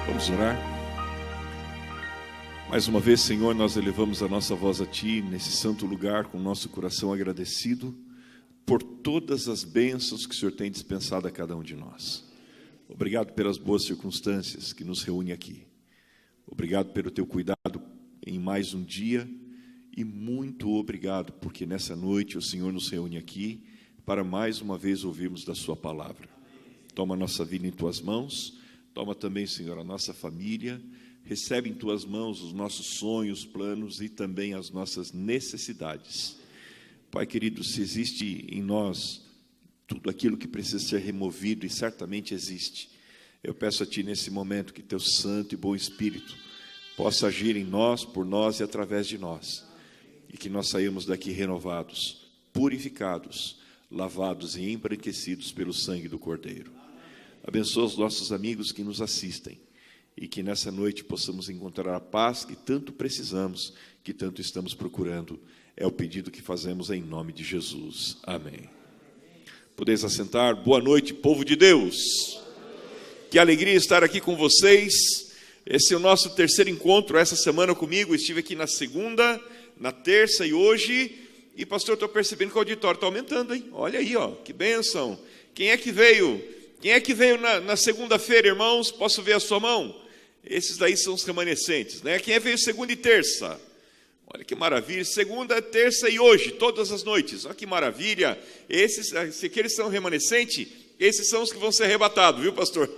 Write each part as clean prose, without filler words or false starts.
Vamos orar? Mais uma vez, Senhor, nós elevamos a nossa voz a Ti, nesse santo lugar, com o nosso coração agradecido por todas as bênçãos que o Senhor tem dispensado a cada um de nós. Obrigado pelas boas circunstâncias que nos reúnem aqui. Obrigado pelo Teu cuidado em mais um dia e muito obrigado porque nessa noite o Senhor nos reúne aqui para mais uma vez ouvirmos da Sua palavra. Toma a nossa vida em Tuas mãos, toma também, Senhor, a nossa família, recebe em Tuas mãos os nossos sonhos, planos e também as nossas necessidades. Pai querido, se existe em nós tudo aquilo que precisa ser removido, e certamente existe, eu peço a Ti nesse momento que Teu Santo e bom Espírito possa agir em nós, por nós e através de nós, e que nós saímos daqui renovados, purificados, lavados e embranquecidos pelo sangue do Cordeiro. Abençoa os nossos amigos que nos assistem, e que nessa noite possamos encontrar a paz que tanto precisamos, que tanto estamos procurando. É o pedido que fazemos em nome de Jesus. Amém. Podeis assentar. Boa noite, povo de Deus. Que alegria estar aqui com vocês. Esse é o nosso terceiro encontro essa semana comigo. Estive aqui na segunda, na terça e hoje. E pastor, estou percebendo que o auditório está aumentando, hein? Olha aí, ó, que bênção. Quem é que veio? Quem é que veio na segunda-feira, irmãos? Posso ver a sua mão? Esses daí são os remanescentes, né? Quem é que veio segunda e terça? Olha que maravilha, segunda, terça e hoje, todas as noites. Olha que maravilha. Esses, se aqueles são remanescentes, esses são os que vão ser arrebatados, viu, pastor?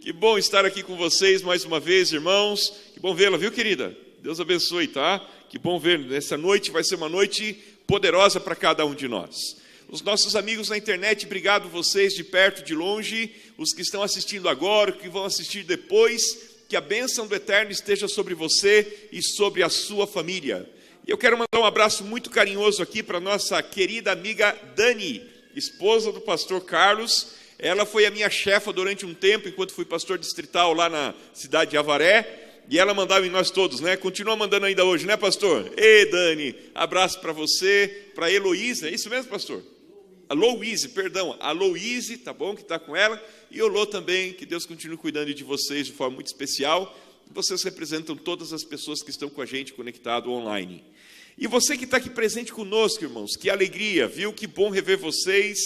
Que bom estar aqui com vocês mais uma vez, irmãos. Que bom vê-la, viu, querida? Deus abençoe, tá? Que bom ver. Essa noite vai ser uma noite poderosa para cada um de nós. Os nossos amigos na internet, obrigado vocês de perto, de longe, os que estão assistindo agora, que vão assistir depois, que a bênção do Eterno esteja sobre você e sobre a sua família. E eu quero mandar um abraço muito carinhoso aqui para nossa querida amiga Dani, esposa do pastor Carlos. Ela foi a minha chefa durante um tempo, enquanto fui pastor distrital lá na cidade de Avaré, e ela mandava em nós todos, né? Continua mandando ainda hoje, né, pastor? Ei, Dani, abraço para você, para Heloísa, é isso mesmo, pastor? A Louise, tá bom, que está com ela, e o Lô também, que Deus continue cuidando de vocês de forma muito especial. Vocês representam todas as pessoas que estão com a gente conectado online. E você que está aqui presente conosco, irmãos, que alegria, viu? Que bom rever vocês.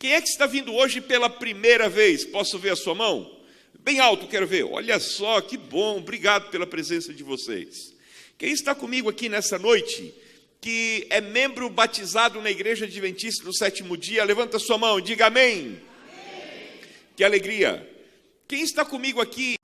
Quem é que está vindo hoje pela primeira vez? Posso ver a sua mão? Bem alto, quero ver. Olha só, que bom, obrigado pela presença de vocês. Quem está comigo aqui nessa noite, que é membro batizado na Igreja Adventista do Sétimo Dia, levanta sua mão e diga amém. Amém. Que alegria. Quem está comigo aqui,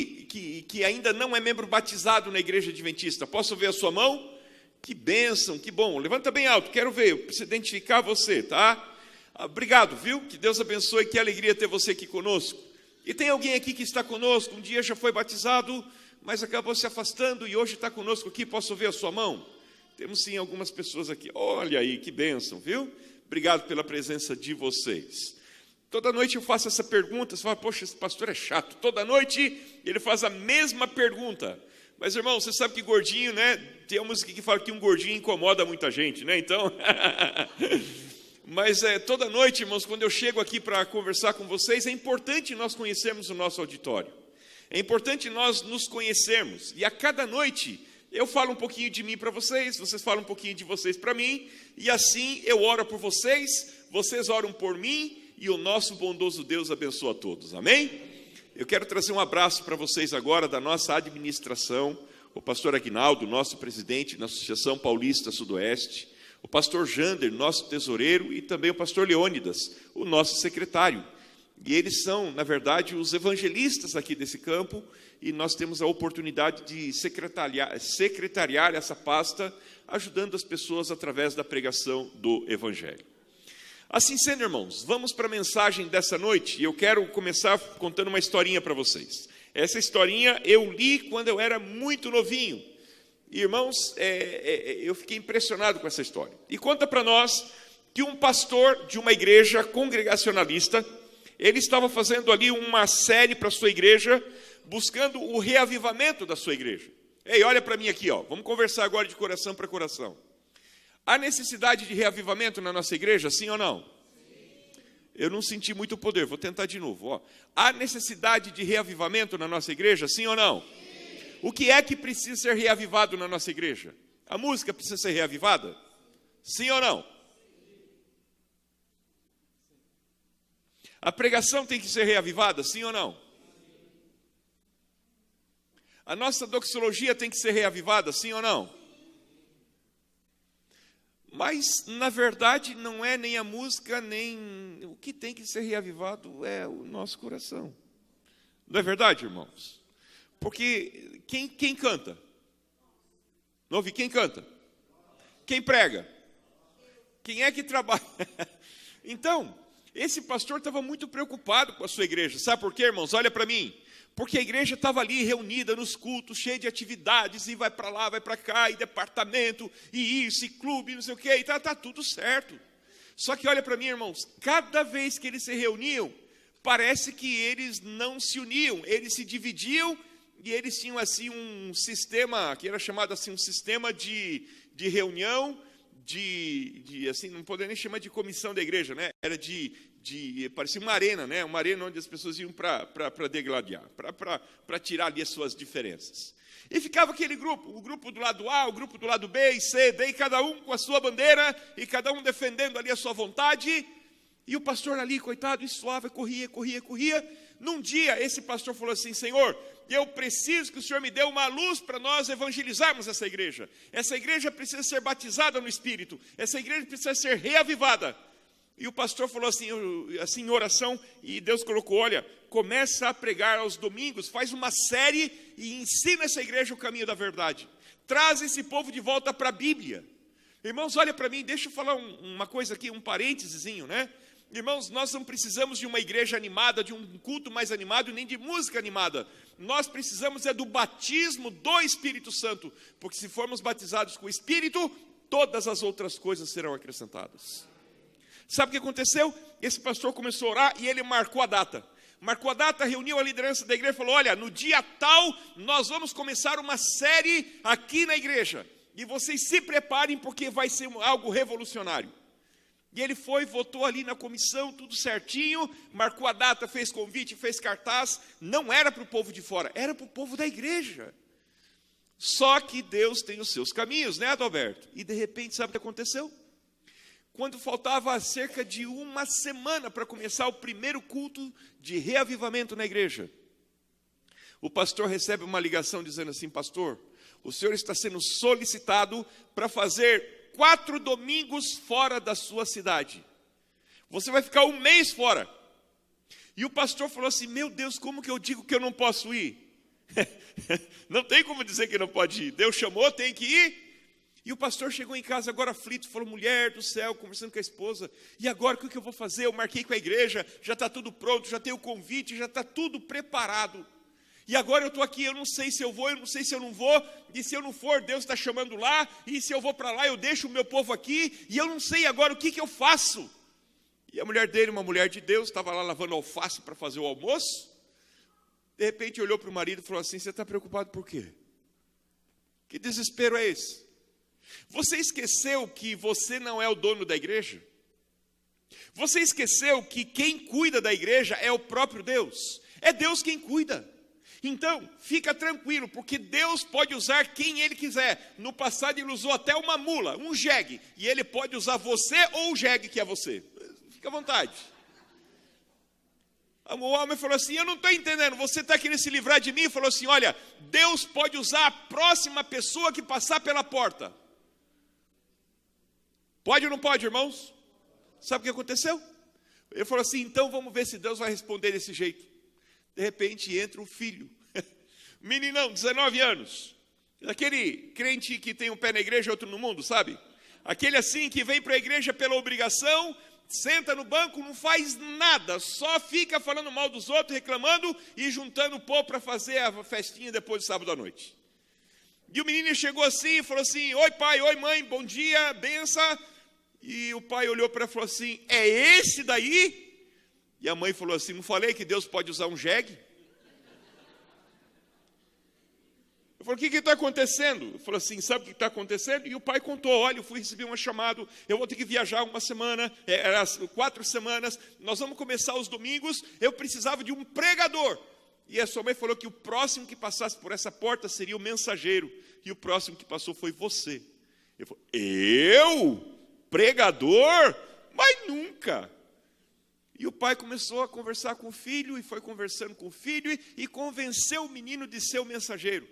que ainda não é membro batizado na Igreja Adventista, posso ver a sua mão? Que bênção, que bom. Levanta bem alto, quero ver, eu preciso identificar você, tá? Obrigado, viu? Que Deus abençoe, que alegria ter você aqui conosco. E tem alguém aqui que está conosco, um dia já foi batizado, mas acabou se afastando e hoje está conosco aqui, posso ver a sua mão? Temos sim algumas pessoas aqui. Olha aí, que bênção, viu? Obrigado pela presença de vocês. Toda noite eu faço essa pergunta. Você fala, poxa, esse pastor é chato. Toda noite ele faz a mesma pergunta. Mas, irmão, você sabe que gordinho, né? Tem uma música que fala que um gordinho incomoda muita gente, né? Então, mas toda noite, irmãos, quando eu chego aqui para conversar com vocês, é importante nós conhecermos o nosso auditório. É importante nós nos conhecermos. E a cada noite eu falo um pouquinho de mim para vocês, vocês falam um pouquinho de vocês para mim, e assim eu oro por vocês, vocês oram por mim, e o nosso bondoso Deus abençoa a todos, amém? Eu quero trazer um abraço para vocês agora da nossa administração, o pastor Aguinaldo, nosso presidente na Associação Paulista Sudoeste, o pastor Jander, nosso tesoureiro, e também o pastor Leônidas, o nosso secretário. E eles são, na verdade, os evangelistas aqui desse campo, e nós temos a oportunidade de secretariar essa pasta, ajudando as pessoas através da pregação do Evangelho. Assim sendo, irmãos, vamos para a mensagem dessa noite, e eu quero começar contando uma historinha para vocês. Essa historinha eu li quando eu era muito novinho. E, irmãos, eu fiquei impressionado com essa história. E conta para nós que um pastor de uma igreja congregacionalista, ele estava fazendo ali uma série para a sua igreja, buscando o reavivamento da sua igreja. Ei, olha para mim aqui, ó. Vamos conversar agora de coração para coração. Há necessidade de reavivamento na nossa igreja, sim ou não? Sim. Eu não senti muito poder, vou tentar de novo. Ó. Há necessidade de reavivamento na nossa igreja, sim ou não? Sim. O que é que precisa ser reavivado na nossa igreja? A música precisa ser reavivada? Sim ou não? A pregação tem que ser reavivada, sim ou não? A nossa doxologia tem que ser reavivada, sim ou não? Mas, na verdade, não é nem a música, nem... O que tem que ser reavivado é o nosso coração. Não é verdade, irmãos? Porque quem canta? Não ouvi? Quem canta? Quem prega? Quem é que trabalha? Então, esse pastor estava muito preocupado com a sua igreja. Sabe por quê, irmãos? Olha para mim. Porque a igreja estava ali reunida nos cultos, cheia de atividades, e vai para lá, vai para cá, e departamento, e isso, e clube, não sei o quê, e tá tudo certo. Só que olha para mim, irmãos, cada vez que eles se reuniam, parece que eles não se uniam, eles se dividiam, e eles tinham assim um sistema, que era chamado assim, um sistema de reunião, assim, não poderia nem chamar de comissão da igreja, né? Era parecia uma arena, né? Uma arena onde as pessoas iam para degladiar, para tirar ali as suas diferenças. E ficava aquele grupo, o grupo do lado A, o grupo do lado B e C, D, e cada um com a sua bandeira, e cada um defendendo ali a sua vontade, e o pastor ali, coitado, e suave, corria. Num dia, esse pastor falou assim: Senhor, eu preciso que o Senhor me dê uma luz para nós evangelizarmos essa igreja. Essa igreja precisa ser batizada no Espírito, essa igreja precisa ser reavivada. E o pastor falou assim em oração, e Deus colocou: olha, começa a pregar aos domingos, faz uma série e ensina essa igreja o caminho da verdade. Traz esse povo de volta para a Bíblia. Irmãos, olha para mim, deixa eu falar uma coisa aqui, um parêntesezinho, né? Irmãos, nós não precisamos de uma igreja animada, de um culto mais animado, nem de música animada. Nós precisamos do batismo do Espírito Santo, porque se formos batizados com o Espírito, todas as outras coisas serão acrescentadas. Sabe o que aconteceu? Esse pastor começou a orar e ele marcou a data. Reuniu a liderança da igreja e falou: olha, no dia tal, nós vamos começar uma série aqui na igreja. E vocês se preparem, porque vai ser algo revolucionário. E ele foi, votou ali na comissão, tudo certinho, marcou a data, fez convite, fez cartaz. Não era para o povo de fora, era para o povo da igreja. Só que Deus tem os seus caminhos, né, Adalberto? E de repente, sabe o que aconteceu? Quando faltava cerca de uma semana para começar o primeiro culto de reavivamento na igreja, o pastor recebe uma ligação dizendo assim: pastor, o senhor está sendo solicitado para fazer 4 domingos fora da sua cidade. Você vai ficar 1 mês fora. E o pastor falou assim: meu Deus, como que eu digo que eu não posso ir? Não tem como dizer que não pode ir. Deus chamou, tem que ir. E o pastor chegou em casa agora aflito, falou: mulher do céu, conversando com a esposa, e agora o que eu vou fazer? Eu marquei com a igreja, já está tudo pronto, já tenho o convite, já está tudo preparado. E agora eu estou aqui, eu não sei se eu vou, eu não sei se eu não vou, e se eu não for, Deus está chamando lá, e se eu vou para lá, eu deixo o meu povo aqui, e eu não sei agora o que eu faço. E a mulher dele, uma mulher de Deus, estava lá lavando alface para fazer o almoço. De repente olhou para o marido e falou assim: você está preocupado por quê? Que desespero é esse? Você esqueceu que você não é o dono da igreja? Você esqueceu que quem cuida da igreja é o próprio Deus? É Deus quem cuida. Então, fica tranquilo, porque Deus pode usar quem Ele quiser. No passado Ele usou até uma mula, um jegue, e Ele pode usar você ou o jegue que é você. Fica à vontade. O homem falou assim: eu não estou entendendo, você está querendo se livrar de mim? E falou assim: olha, Deus pode usar a próxima pessoa que passar pela porta. Pode ou não pode, irmãos? Sabe o que aconteceu? Ele falou assim: então vamos ver se Deus vai responder desse jeito. De repente entra o filho, meninão, 19 anos, aquele crente que tem um pé na igreja e outro no mundo, sabe? Aquele assim que vem para a igreja pela obrigação, senta no banco, não faz nada, só fica falando mal dos outros, reclamando e juntando o povo para fazer a festinha depois do sábado à noite. E o menino chegou assim e falou assim: oi pai, oi mãe, bom dia, benção. E o pai olhou para ele e falou assim: é esse daí? E a mãe falou assim: não falei que Deus pode usar um jegue? Eu falei, o que está acontecendo? Ele falou assim, sabe o que está acontecendo? E o pai contou, olha, eu fui receber um chamado, eu vou ter que viajar uma semana, 4 semanas, nós vamos começar os domingos, eu precisava de um pregador. E a sua mãe falou que o próximo que passasse por essa porta seria o mensageiro, e o próximo que passou foi você. Eu falei, eu? Pregador? Mas nunca. E o pai começou a conversar com o filho, e foi conversando com o filho, e convenceu o menino de ser o mensageiro.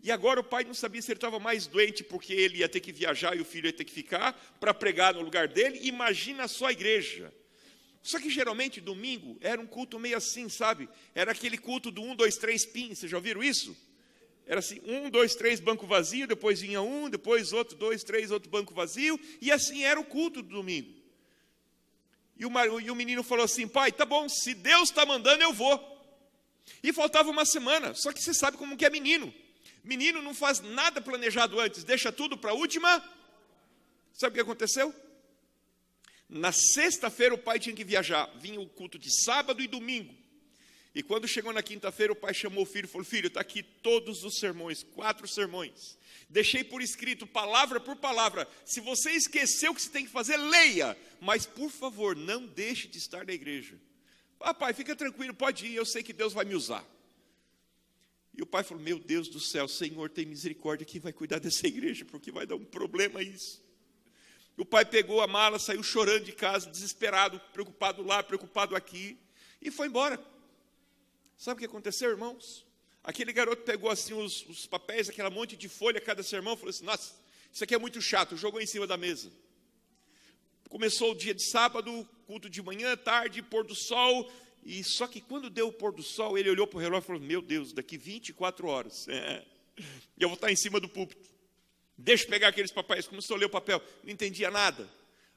E agora o pai não sabia se ele estava mais doente, porque ele ia ter que viajar e o filho ia ter que ficar, para pregar no lugar dele. Imagina só a igreja. Só que geralmente domingo era um culto meio assim, sabe? Era aquele culto do 1, 2, 3 pin, vocês já ouviram isso? Era assim, 1, 2, 3 banco vazio, depois vinha um, depois outro, 2, 3, outro banco vazio, e assim era o culto do domingo. E o menino falou assim, pai, tá bom, se Deus está mandando eu vou. E faltava uma semana, só que você sabe como que é menino. Menino não faz nada planejado antes, deixa tudo para a última. Sabe o que aconteceu? Na sexta-feira o pai tinha que viajar, vinha o culto de sábado e domingo. E quando chegou na quinta-feira o pai chamou o filho e falou, filho, está aqui todos os sermões, 4 sermões. Deixei por escrito, palavra por palavra. Se você esqueceu o que você tem que fazer, leia. Mas por favor, não deixe de estar na igreja. Ah, pai, fica tranquilo, pode ir, eu sei que Deus vai me usar. E o pai falou, meu Deus do céu, Senhor, tem misericórdia, quem vai cuidar dessa igreja, porque vai dar um problema isso. O pai pegou a mala, saiu chorando de casa, desesperado, preocupado lá, preocupado aqui, e foi embora. Sabe o que aconteceu, irmãos? Aquele garoto pegou assim os papéis, aquela monte de folha, cada sermão, falou assim, nossa, isso aqui é muito chato, jogou em cima da mesa. Começou o dia de sábado, culto de manhã, tarde, pôr do sol. E só que quando deu o pôr do sol, ele olhou para o relógio e falou, meu Deus, daqui 24 horas, eu vou estar em cima do púlpito. Deixa eu pegar aqueles papéis. Começou a ler o papel, não entendia nada.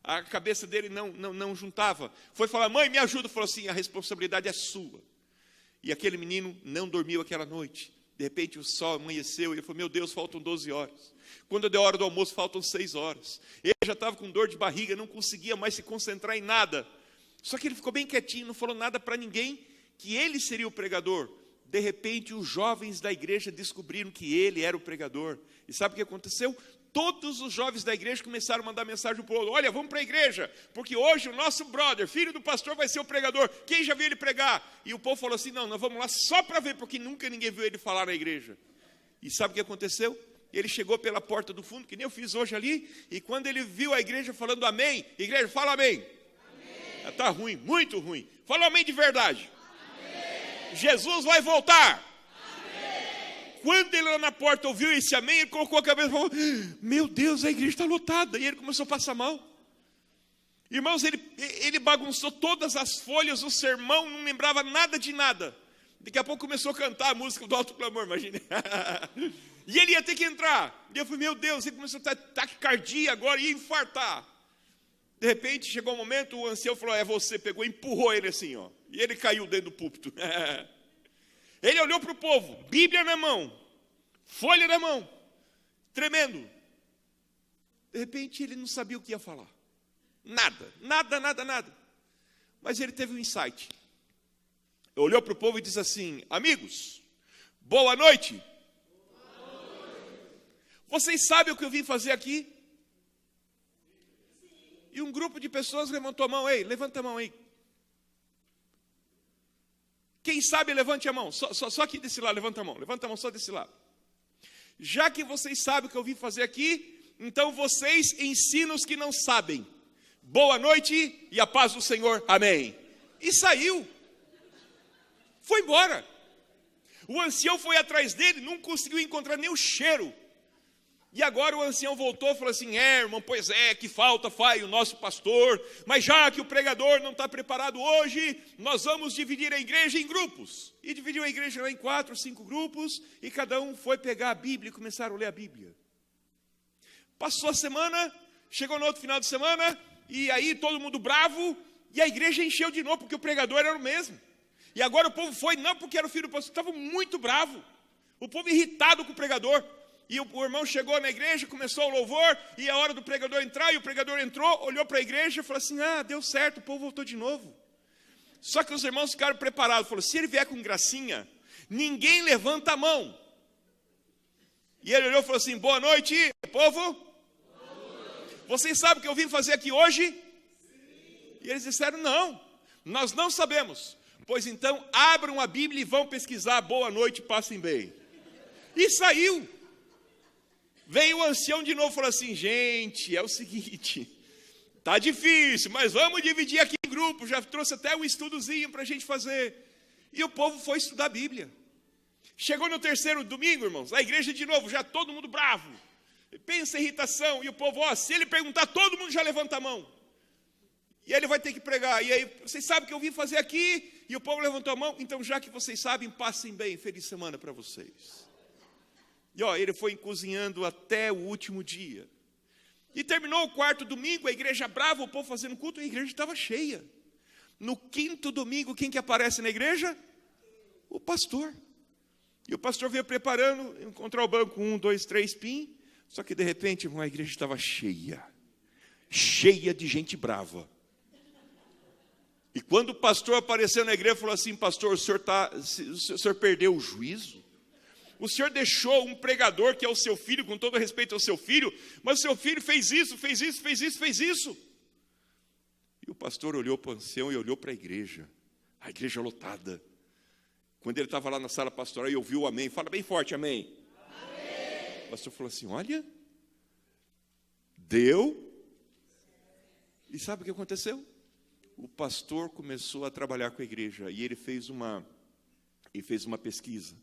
A cabeça dele não juntava. Foi falar, mãe, me ajuda. Falou assim, a responsabilidade é sua. E aquele menino não dormiu aquela noite. De repente o sol amanheceu e ele falou, meu Deus, faltam 12 horas. Quando deu a hora do almoço, faltam 6 horas. Ele já estava com dor de barriga, não conseguia mais se concentrar em nada. Só que ele ficou bem quietinho, não falou nada para ninguém, que ele seria o pregador. De repente, os jovens da igreja descobriram que ele era o pregador. E sabe o que aconteceu? Todos os jovens da igreja começaram a mandar mensagem para o outro. Olha, vamos para a igreja, porque hoje o nosso brother, filho do pastor, vai ser o pregador. Quem já viu ele pregar? E o povo falou assim, não, nós vamos lá só para ver, porque nunca ninguém viu ele falar na igreja. E sabe o que aconteceu? Ele chegou pela porta do fundo, que nem eu fiz hoje ali, e quando ele viu a igreja falando amém, igreja, fala amém. Está ruim, muito ruim. Fala amém de verdade. Amém. Jesus vai voltar. Amém. Quando ele lá na porta ouviu esse amém, ele colocou a cabeça e falou, meu Deus, a igreja está lotada. E ele começou a passar mal. Irmãos, ele bagunçou todas as folhas, o sermão, não lembrava nada de nada. Daqui a pouco começou a cantar a música do alto clamor, imagine. E ele ia ter que entrar. E eu falei, meu Deus, ele começou a ter taquicardia agora, ia infartar. De repente, chegou um momento, o ancião falou, é você, pegou e empurrou ele assim, ó, e ele caiu dentro do púlpito. Ele olhou para o povo, Bíblia na mão, folha na mão, tremendo. De repente, ele não sabia o que ia falar. Nada. Mas ele teve um insight. Olhou para o povo e disse assim, amigos, boa noite. Vocês sabem o que eu vim fazer aqui? E um grupo de pessoas levantou a mão. Ei, levanta a mão aí. Quem sabe, levante a mão. Só aqui desse lado, levanta a mão. Levanta a mão só desse lado. Já que vocês sabem o que eu vim fazer aqui, então vocês ensinam os que não sabem. Boa noite e a paz do Senhor. Amém. E saiu. Foi embora. O ancião foi atrás dele, não conseguiu encontrar nem o cheiro. E agora o ancião voltou e falou assim, irmão, pois é, que falta faz o nosso pastor, mas já que o pregador não está preparado hoje, nós vamos dividir a igreja em grupos. E dividiu a igreja em 4, 5 grupos, e cada um foi pegar a Bíblia e começaram a ler a Bíblia. Passou a semana, chegou no outro final de semana, e aí todo mundo bravo, e a igreja encheu de novo, porque o pregador era o mesmo. E agora o povo foi, não porque era o filho do pastor, estava muito bravo. O povo irritado com o pregador. E o irmão chegou na igreja, começou o louvor, e a hora do pregador entrar, e o pregador entrou, olhou para a igreja e falou assim, deu certo, o povo voltou de novo. Só que os irmãos ficaram preparados, falou, se ele vier com gracinha, ninguém levanta a mão. E ele olhou e falou assim: boa noite, povo. Boa noite. Vocês sabem o que eu vim fazer aqui hoje? Sim. E eles disseram: não, nós não sabemos. Pois então, abram a Bíblia e vão pesquisar. Boa noite, passem bem. E saiu. Veio o ancião de novo e falou assim: gente, é o seguinte, tá difícil, mas vamos dividir aqui em grupo. Já trouxe até um estudozinho para a gente fazer. E o povo foi estudar a Bíblia. Chegou no terceiro domingo, irmãos, a igreja de novo, já todo mundo bravo. Pensa em irritação. E o povo, se ele perguntar, todo mundo já levanta a mão. E ele vai ter que pregar. E aí, vocês sabem o que eu vim fazer aqui? E o povo levantou a mão. Então, já que vocês sabem, passem bem. Feliz semana para vocês. E ele foi cozinhando até o último dia. E terminou o quarto domingo, a igreja brava, o povo fazendo culto, e a igreja estava cheia. No quinto domingo, quem que aparece na igreja? O pastor. E o pastor veio preparando, encontrou o banco 1, 2, 3 pim. Só que de repente, irmão, a igreja estava cheia. Cheia de gente brava. E quando o pastor apareceu na igreja, falou assim: pastor, o senhor perdeu o juízo? O senhor deixou um pregador que é o seu filho, com todo respeito ao seu filho, mas o seu filho fez isso, fez isso, fez isso, fez isso. E o pastor olhou para o ancião e olhou para a igreja lotada. Quando ele estava lá na sala pastoral e ouviu o amém, fala bem forte, amém. Amém. O pastor falou assim: olha, deu. E sabe o que aconteceu? O pastor começou a trabalhar com a igreja e ele fez uma pesquisa.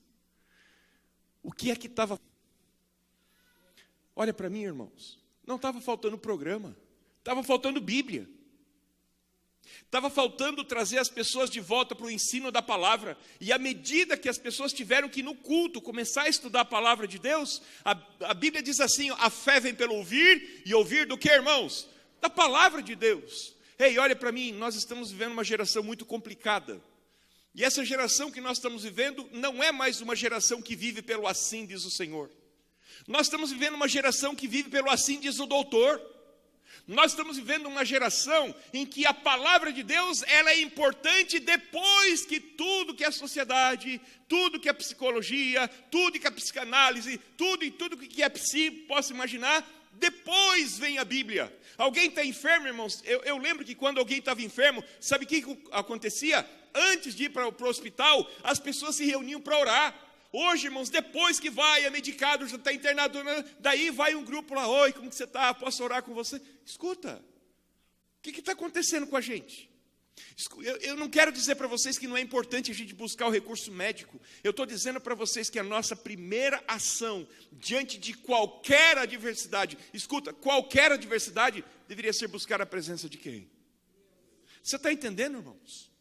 O que é que estava... Olha para mim, irmãos. Não estava faltando programa. Estava faltando Bíblia. Estava faltando trazer as pessoas de volta para o ensino da palavra. E à medida que as pessoas tiveram que, no culto, começar a estudar a palavra de Deus, a Bíblia diz assim: a fé vem pelo ouvir, e ouvir do que, irmãos? Da palavra de Deus. Ei, olha para mim, nós estamos vivendo uma geração muito complicada. E essa geração que nós estamos vivendo não é mais uma geração que vive pelo assim, diz o Senhor. Nós estamos vivendo uma geração que vive pelo assim, diz o doutor. Nós estamos vivendo uma geração em que a palavra de Deus, ela é importante depois que tudo que a sociedade, tudo que a psicologia, tudo que a psicanálise, tudo que a psi possa imaginar, depois vem a Bíblia. Alguém está enfermo, irmãos? Eu lembro que quando alguém estava enfermo, sabe o que acontecia? Antes de ir para o hospital, as pessoas se reuniam para orar. Hoje, irmãos, depois que vai, é medicado, já está internado, daí vai um grupo lá: oi, como que você está? Posso orar com você? Escuta, o que está acontecendo com a gente? Eu não quero dizer para vocês que não é importante a gente buscar o recurso médico. Eu estou dizendo para vocês que a nossa primeira ação diante de qualquer adversidade, escuta, qualquer adversidade, deveria ser buscar a presença de quem? Você está entendendo, irmãos?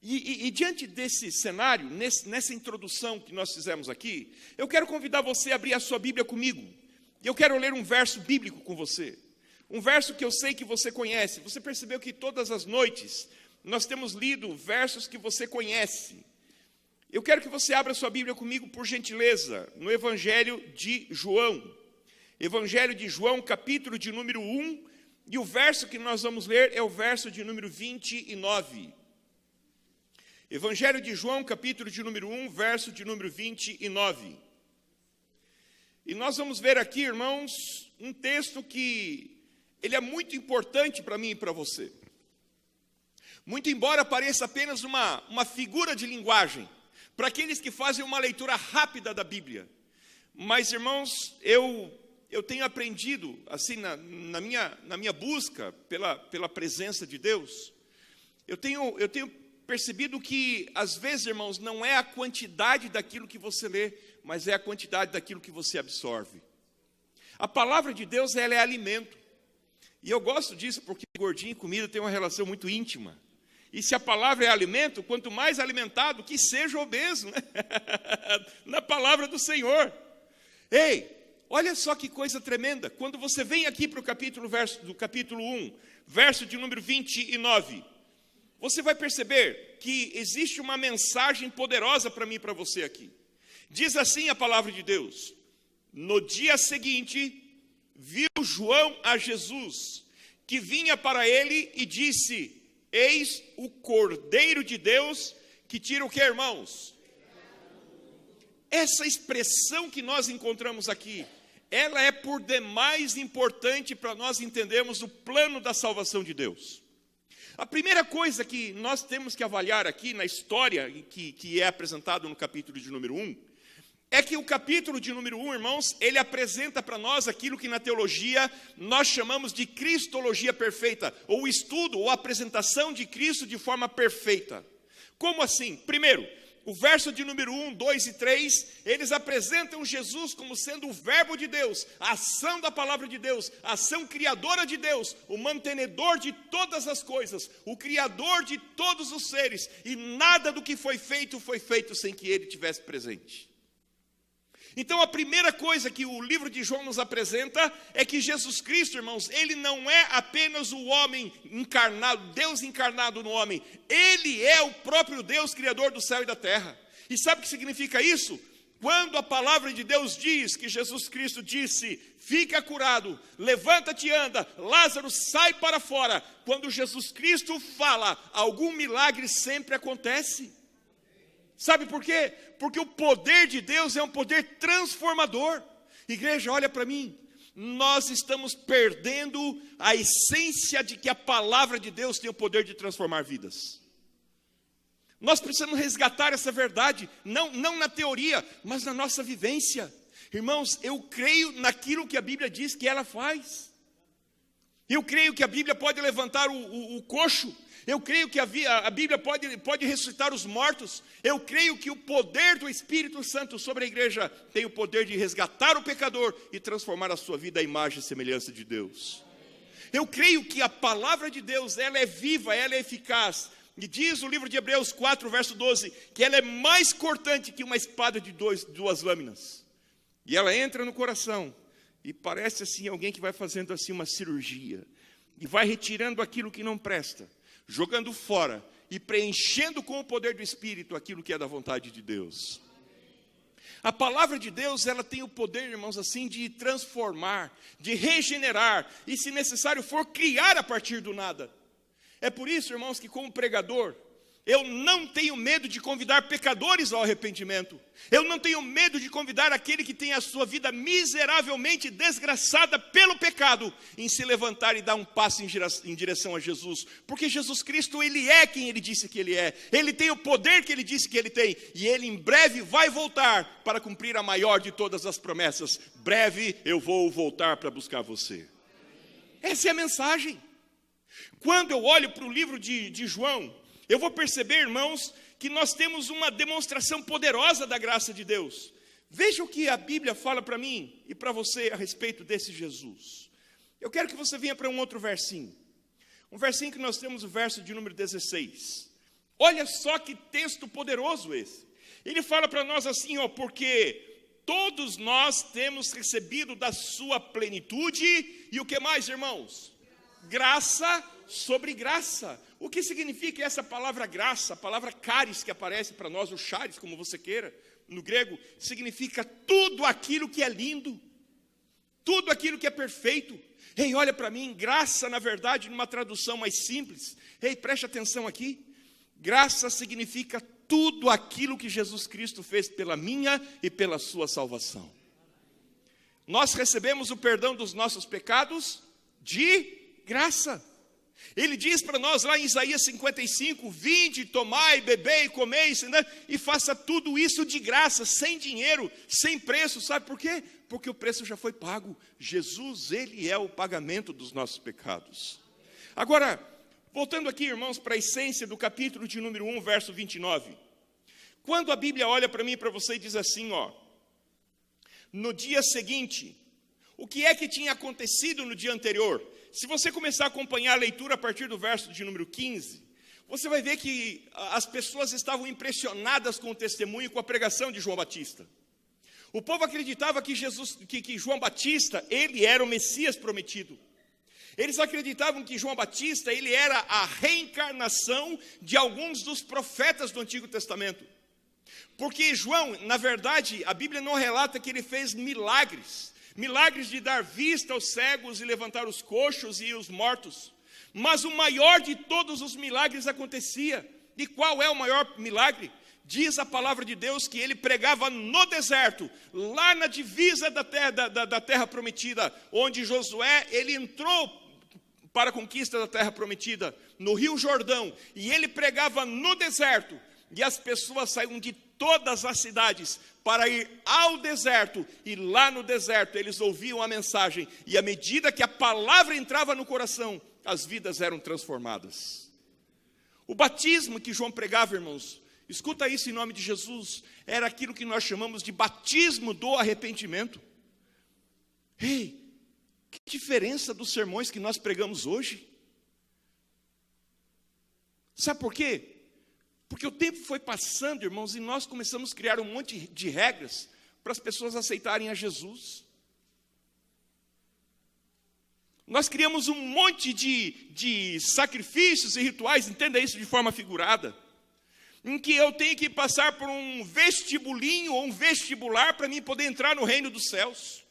E diante desse cenário, nessa introdução que nós fizemos aqui, eu quero convidar você a abrir a sua Bíblia comigo. E eu quero ler um verso bíblico com você. Um verso que eu sei que você conhece. Você percebeu que todas as noites nós temos lido versos que você conhece. Eu quero que você abra a sua Bíblia comigo, por gentileza, no Evangelho de João. Evangelho de João, capítulo de número 1. E o verso que nós vamos ler é o verso de número 29. Evangelho de João, capítulo de número 1, verso de número 29. E nós vamos ver aqui, irmãos, um texto que ele é muito importante para mim e para você. Muito embora pareça apenas uma figura de linguagem, para aqueles que fazem uma leitura rápida da Bíblia. Mas, irmãos, eu tenho aprendido, assim, na minha busca pela presença de Deus, eu tenho percebido que, às vezes, irmãos, não é a quantidade daquilo que você lê, mas é a quantidade daquilo que você absorve. A palavra de Deus, ela é alimento. E eu gosto disso porque gordinho e comida tem uma relação muito íntima. E se a palavra é alimento, quanto mais alimentado, que seja obeso, né? Na palavra do Senhor. Ei, olha só que coisa tremenda. Quando você vem aqui para o capítulo 1, verso de número 29, você vai perceber que existe uma mensagem poderosa para mim e para você aqui. Diz assim a palavra de Deus: no dia seguinte, viu João a Jesus, que vinha para ele e disse: eis o Cordeiro de Deus, que tira o que, irmãos? essa expressão que nós encontramos aqui, ela é por demais importante para nós entendermos o plano da salvação de Deus. A primeira coisa que nós temos que avaliar aqui na história que é apresentado no capítulo de número 1, é que o capítulo de número 1, irmãos, ele apresenta para nós aquilo que na teologia nós chamamos de cristologia perfeita, ou estudo, ou apresentação de Cristo de forma perfeita. Como assim? Primeiro, o verso de número 1, 2 e 3, eles apresentam Jesus como sendo o verbo de Deus, a ação da palavra de Deus, a ação criadora de Deus, o mantenedor de todas as coisas, o criador de todos os seres, e nada do que foi feito sem que ele estivesse presente. Então a primeira coisa que o livro de João nos apresenta é que Jesus Cristo, irmãos, ele não é apenas o homem encarnado, Deus encarnado no homem. Ele é o próprio Deus, criador do céu e da terra. E sabe o que significa isso? Quando a palavra de Deus diz que Jesus Cristo disse, fica curado, levanta-te e anda, Lázaro sai para fora. Quando Jesus Cristo fala, algum milagre sempre acontece. Sabe por quê? Porque o poder de Deus é um poder transformador. Igreja, olha para mim. Nós estamos perdendo a essência de que a palavra de Deus tem o poder de transformar vidas. Nós precisamos resgatar essa verdade, não na teoria, mas na nossa vivência. Irmãos, eu creio naquilo que a Bíblia diz que ela faz. Eu creio que a Bíblia pode levantar o coxo. Eu creio que a Bíblia pode ressuscitar os mortos. Eu creio que o poder do Espírito Santo sobre a igreja tem o poder de resgatar o pecador e transformar a sua vida à imagem e semelhança de Deus. Eu creio que a palavra de Deus, ela é viva, ela é eficaz. E diz o livro de Hebreus 4, verso 12, que ela é mais cortante que uma espada de duas lâminas. E ela entra no coração e parece assim alguém que vai fazendo assim uma cirurgia e vai retirando aquilo que não presta, jogando fora e preenchendo com o poder do Espírito aquilo que é da vontade de Deus. A palavra de Deus, ela tem o poder, irmãos, assim, de transformar, de regenerar, e se necessário for, criar a partir do nada. É por isso, irmãos, que como pregador, eu não tenho medo de convidar pecadores ao arrependimento. Eu não tenho medo de convidar aquele que tem a sua vida miseravelmente desgraçada pelo pecado, em se levantar e dar um passo em direção a Jesus. Porque Jesus Cristo, ele é quem ele disse que ele é. Ele tem o poder que ele disse que ele tem. E ele em breve vai voltar para cumprir a maior de todas as promessas. Breve eu vou voltar para buscar você. Essa é a mensagem. Quando eu olho para o livro de João, eu vou perceber, irmãos, que nós temos uma demonstração poderosa da graça de Deus. Veja o que a Bíblia fala para mim e para você a respeito desse Jesus. Eu quero que você venha para um outro versinho. Um versinho que nós temos, o verso de número 16. Olha só que texto poderoso esse. Ele fala para nós assim, porque todos nós temos recebido da sua plenitude, e o que mais, irmãos? Graça sobre graça. O que significa essa palavra graça? A palavra charis que aparece para nós, ou charis, como você queira, no grego, significa tudo aquilo que é lindo, tudo aquilo que é perfeito. Ei, olha para mim, graça, na verdade, numa tradução mais simples. Ei, preste atenção aqui. Graça significa tudo aquilo que Jesus Cristo fez pela minha e pela sua salvação. Nós recebemos o perdão dos nossos pecados de graça. Ele diz para nós lá em Isaías 55, vinde, tomai, bebei, comei, e faça tudo isso de graça, sem dinheiro, sem preço. Sabe por quê? Porque o preço já foi pago. Jesus, ele é o pagamento dos nossos pecados. Agora, voltando aqui, irmãos, para a essência do capítulo de número 1, verso 29. Quando a Bíblia olha para mim e para você e diz assim, no dia seguinte, o que é que tinha acontecido no dia anterior? Se você começar a acompanhar a leitura a partir do verso de número 15, você vai ver que as pessoas estavam impressionadas com o testemunho e com a pregação de João Batista. O povo acreditava que João Batista, ele era o Messias prometido. Eles acreditavam que João Batista, ele era a reencarnação de alguns dos profetas do Antigo Testamento. Porque João, na verdade, a Bíblia não relata que ele fez milagres de dar vista aos cegos e levantar os coxos e os mortos. Mas o maior de todos os milagres acontecia. E qual é o maior milagre? Diz a palavra de Deus que ele pregava no deserto, lá na divisa da terra prometida, onde Josué, ele entrou para a conquista da terra prometida, no Rio Jordão, e ele pregava no deserto, e as pessoas saíam de todas as cidades para ir ao deserto, e lá no deserto eles ouviam a mensagem, e à medida que a palavra entrava no coração, as vidas eram transformadas. O batismo que João pregava, irmãos, escuta isso em nome de Jesus, era aquilo que nós chamamos de batismo do arrependimento. Ei, que diferença dos sermões que nós pregamos hoje? Sabe por quê? Porque o tempo foi passando, irmãos, e nós começamos a criar um monte de regras para as pessoas aceitarem a Jesus. Nós criamos um monte de sacrifícios e rituais, entenda isso de forma figurada, em que eu tenho que passar por um vestibulinho ou um vestibular para mim poder entrar no reino dos céus.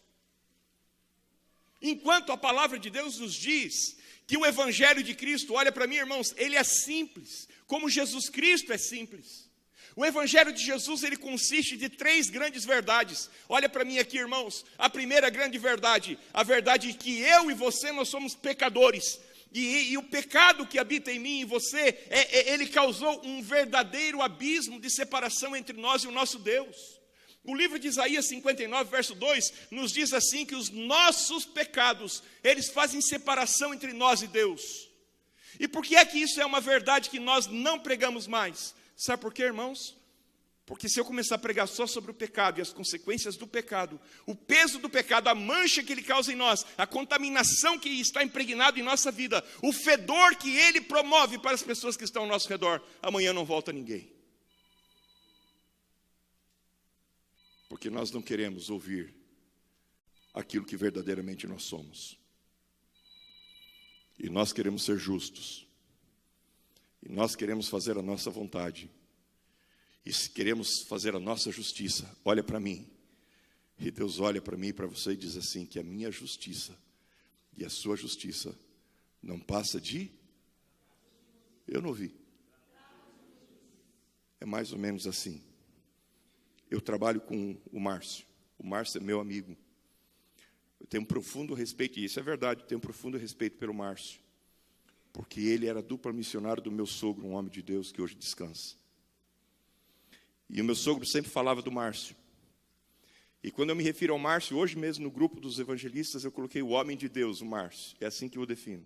Enquanto a palavra de Deus nos diz que o evangelho de Cristo, olha para mim, irmãos, ele é simples, como Jesus Cristo é simples. O evangelho de Jesus, ele consiste de 3 grandes verdades. Olha para mim aqui, irmãos. A primeira grande verdade, a verdade de que eu e você, nós somos pecadores. E o pecado que habita em mim e você, ele causou um verdadeiro abismo de separação entre nós e o nosso Deus. O livro de Isaías 59, verso 2, nos diz assim que os nossos pecados, eles fazem separação entre nós e Deus. E por que é que isso é uma verdade que nós não pregamos mais? Sabe por quê, irmãos? Porque se eu começar a pregar só sobre o pecado e as consequências do pecado, o peso do pecado, a mancha que ele causa em nós, a contaminação que está impregnada em nossa vida, o fedor que ele promove para as pessoas que estão ao nosso redor, amanhã não volta ninguém. Porque nós não queremos ouvir aquilo que verdadeiramente nós somos. E nós queremos ser justos. E nós queremos fazer a nossa vontade. E se queremos fazer a nossa justiça, olha para mim. E Deus olha para mim e para você e diz assim, que a minha justiça e a sua justiça não passa de... Eu não ouvi. É mais ou menos assim. Eu trabalho com o Márcio. O Márcio é meu amigo. Eu tenho um profundo respeito, e isso é verdade, eu tenho um profundo respeito pelo Márcio. Porque ele era dupla missionário do meu sogro, um homem de Deus que hoje descansa. E o meu sogro sempre falava do Márcio. E quando eu me refiro ao Márcio, hoje mesmo no grupo dos evangelistas, eu coloquei o homem de Deus, o Márcio. É assim que eu o defino.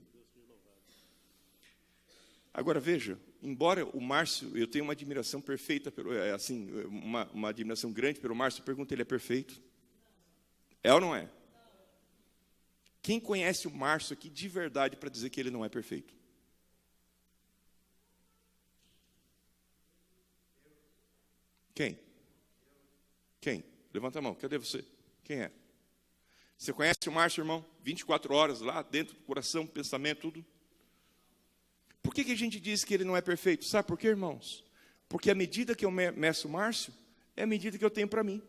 Agora veja, embora o Márcio, eu tenho uma admiração perfeita, uma admiração grande pelo Márcio, eu pergunto, ele é perfeito? É ou não é? Quem conhece o Márcio aqui de verdade para dizer que ele não é perfeito? Quem? Quem? Levanta a mão, cadê você? Quem é? Você conhece o Márcio, irmão? 24 horas lá dentro do coração, pensamento, tudo. Por que a gente diz que ele não é perfeito? Sabe por quê, irmãos? Porque a medida que eu meço o Márcio é a medida que eu tenho para mim.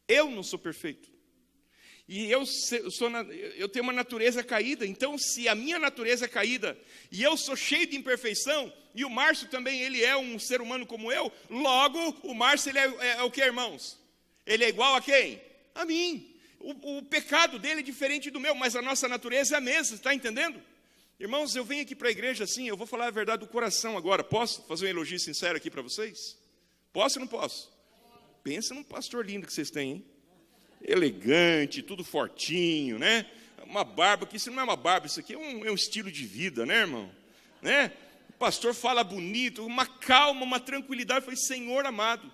Eu não sou perfeito. E eu tenho uma natureza caída. Então, se a minha natureza é caída e eu sou cheio de imperfeição, e o Márcio também, ele é um ser humano como eu, logo, o Márcio, ele é o que, irmãos? Ele é igual a quem? A mim. O pecado dele é diferente do meu, mas a nossa natureza é a mesma, está entendendo? Irmãos, eu venho aqui para a igreja assim, eu vou falar a verdade do coração agora. Posso fazer um elogio sincero aqui para vocês? Posso ou não posso? Pensa num pastor lindo que vocês têm, hein? Elegante, tudo fortinho, né? Uma barba, que isso não é uma barba, isso aqui é um estilo de vida, né, irmão? Né? O pastor fala bonito, uma calma, uma tranquilidade. Eu falei, Senhor amado,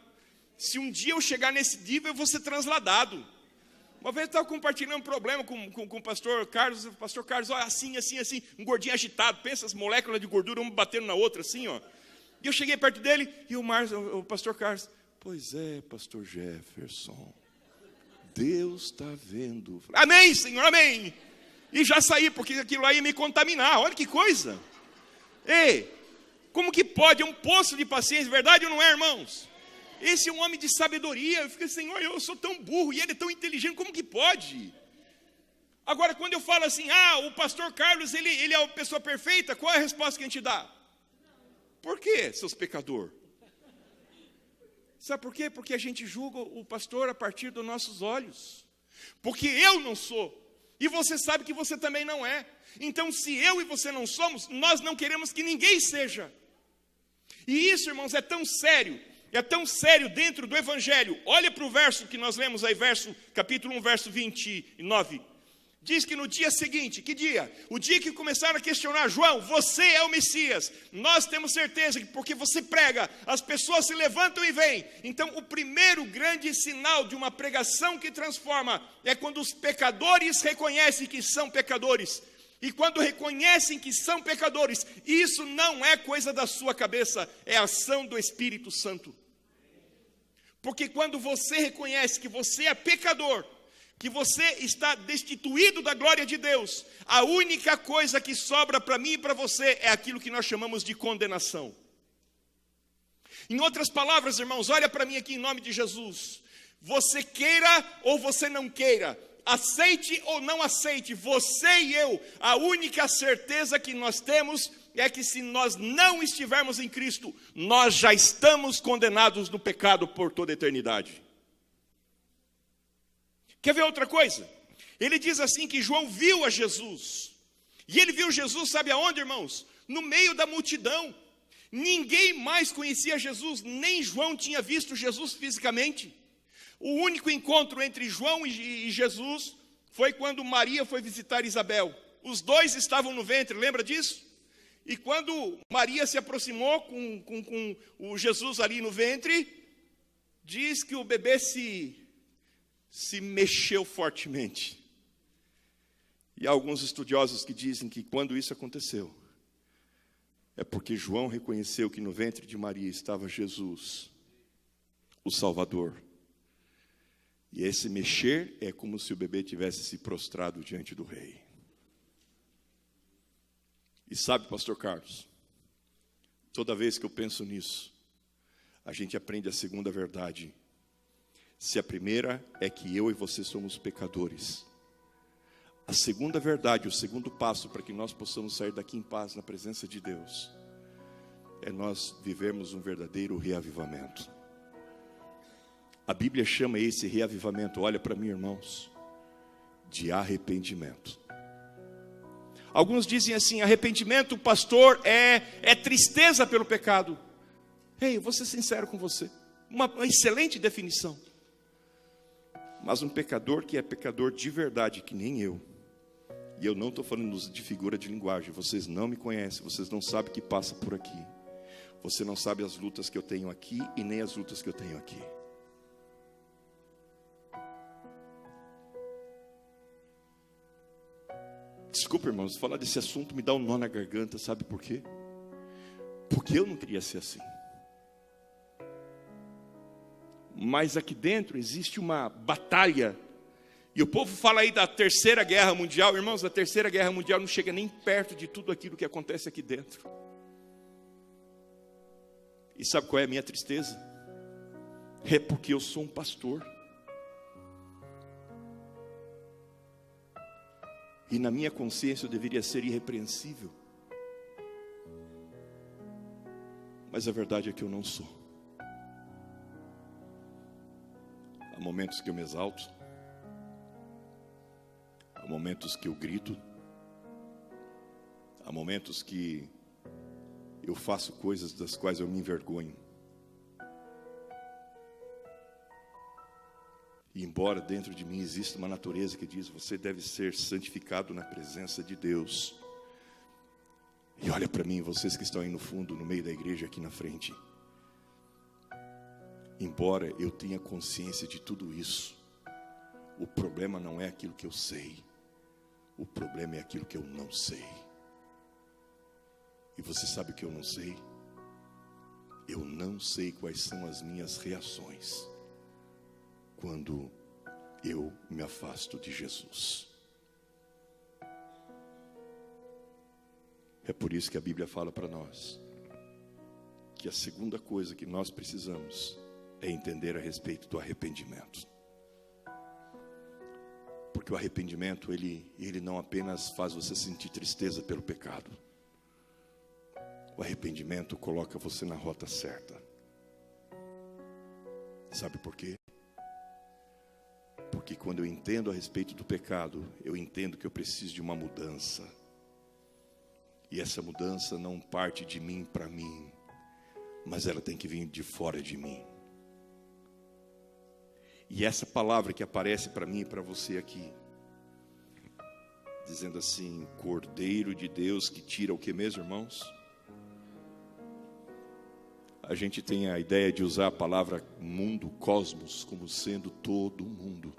se um dia eu chegar nesse nível, eu vou ser transladado. Uma vez eu estava compartilhando um problema com o pastor Carlos. O pastor Carlos, olha, assim, um gordinho agitado. Pensa as moléculas de gordura, uma batendo na outra, assim, ó. E eu cheguei perto dele, e o pastor Carlos, pois é, pastor Jefferson, Deus está vendo. Falei, amém, Senhor, amém. E já saí, porque aquilo aí ia me contaminar. Olha que coisa. Ei, como que pode? É um poço de paciência, verdade ou não é, irmãos? Esse é um homem de sabedoria. Eu fiquei, Senhor, eu sou tão burro e ele é tão inteligente, como que pode? Agora, quando eu falo assim, o pastor Carlos, ele é a pessoa perfeita, qual é a resposta que a gente dá? Por quê, seus pecadores? Sabe por quê? Porque a gente julga o pastor a partir dos nossos olhos. Porque eu não sou. E você sabe que você também não é. Então, se eu e você não somos, nós não queremos que ninguém seja. E isso, irmãos, é tão sério dentro do Evangelho. Olha para o verso que nós lemos aí, capítulo 1, verso 29. Diz que no dia seguinte, que dia? O dia que começaram a questionar, João, você é o Messias. Nós temos certeza que porque você prega, as pessoas se levantam e vêm. Então, o primeiro grande sinal de uma pregação que transforma é quando os pecadores reconhecem que são pecadores. E quando reconhecem que são pecadores, isso não é coisa da sua cabeça, é ação do Espírito Santo. Porque quando você reconhece que você é pecador, que você está destituído da glória de Deus, a única coisa que sobra para mim e para você é aquilo que nós chamamos de condenação. Em outras palavras, irmãos, olha para mim aqui em nome de Jesus. Você queira ou você não queira, aceite ou não aceite, você e eu, a única certeza que nós temos é que se nós não estivermos em Cristo, nós já estamos condenados no pecado por toda a eternidade. Quer ver outra coisa? Ele diz assim que João viu a Jesus. E ele viu Jesus, sabe aonde, irmãos? No meio da multidão. Ninguém mais conhecia Jesus, nem João tinha visto Jesus fisicamente. O único encontro entre João e Jesus foi quando Maria foi visitar Isabel. Os dois estavam no ventre, lembra disso? E quando Maria se aproximou com o Jesus ali no ventre, diz que o bebê se mexeu fortemente. E há alguns estudiosos que dizem que quando isso aconteceu, é porque João reconheceu que no ventre de Maria estava Jesus, o Salvador. E esse mexer é como se o bebê tivesse se prostrado diante do rei. E sabe, pastor Carlos, toda vez que eu penso nisso, a gente aprende a segunda verdade. Se a primeira é que eu e você somos pecadores, a segunda verdade, o segundo passo para que nós possamos sair daqui em paz na presença de Deus, é nós vivermos um verdadeiro reavivamento. A Bíblia chama esse reavivamento, olha para mim, irmãos, de arrependimento. Alguns dizem assim, arrependimento, pastor, é tristeza pelo pecado. Ei, eu vou ser sincero com você, uma excelente definição. Mas um pecador que é pecador de verdade, que nem eu, e eu não estou falando de figura de linguagem, vocês não me conhecem, vocês não sabem o que passa por aqui. Você não sabe as lutas que eu tenho aqui e nem as lutas que eu tenho aqui. Desculpa, irmãos, falar desse assunto me dá um nó na garganta, sabe por quê? Porque eu não queria ser assim. Mas aqui dentro existe uma batalha. E o povo fala aí da Terceira Guerra Mundial. Irmãos, a Terceira Guerra Mundial não chega nem perto de tudo aquilo que acontece aqui dentro. E sabe qual é a minha tristeza? É porque eu sou um pastor. E na minha consciência eu deveria ser irrepreensível. Mas a verdade é que eu não sou. Há momentos que eu me exalto. Há momentos que eu grito. Há momentos que eu faço coisas das quais eu me envergonho. E embora dentro de mim exista uma natureza que diz, você deve ser santificado na presença de Deus. E olha para mim, vocês que estão aí no fundo, no meio da igreja, aqui na frente. Embora eu tenha consciência de tudo isso, o problema não é aquilo que eu sei. O problema é aquilo que eu não sei. E você sabe o que eu não sei? Eu não sei quais são as minhas reações quando eu me afasto de Jesus. É por isso que a Bíblia fala para nós que a segunda coisa que nós precisamos é entender a respeito do arrependimento. Porque o arrependimento, ele não apenas faz você sentir tristeza pelo pecado. O arrependimento coloca você na rota certa. Sabe por quê? Porque quando eu entendo a respeito do pecado, eu entendo que eu preciso de uma mudança. E essa mudança não parte de mim para mim, mas ela tem que vir de fora de mim. E essa palavra que aparece para mim e para você aqui, dizendo assim, Cordeiro de Deus que tira o que mesmo, irmãos? A gente tem a ideia de usar a palavra mundo, cosmos, como sendo todo o mundo.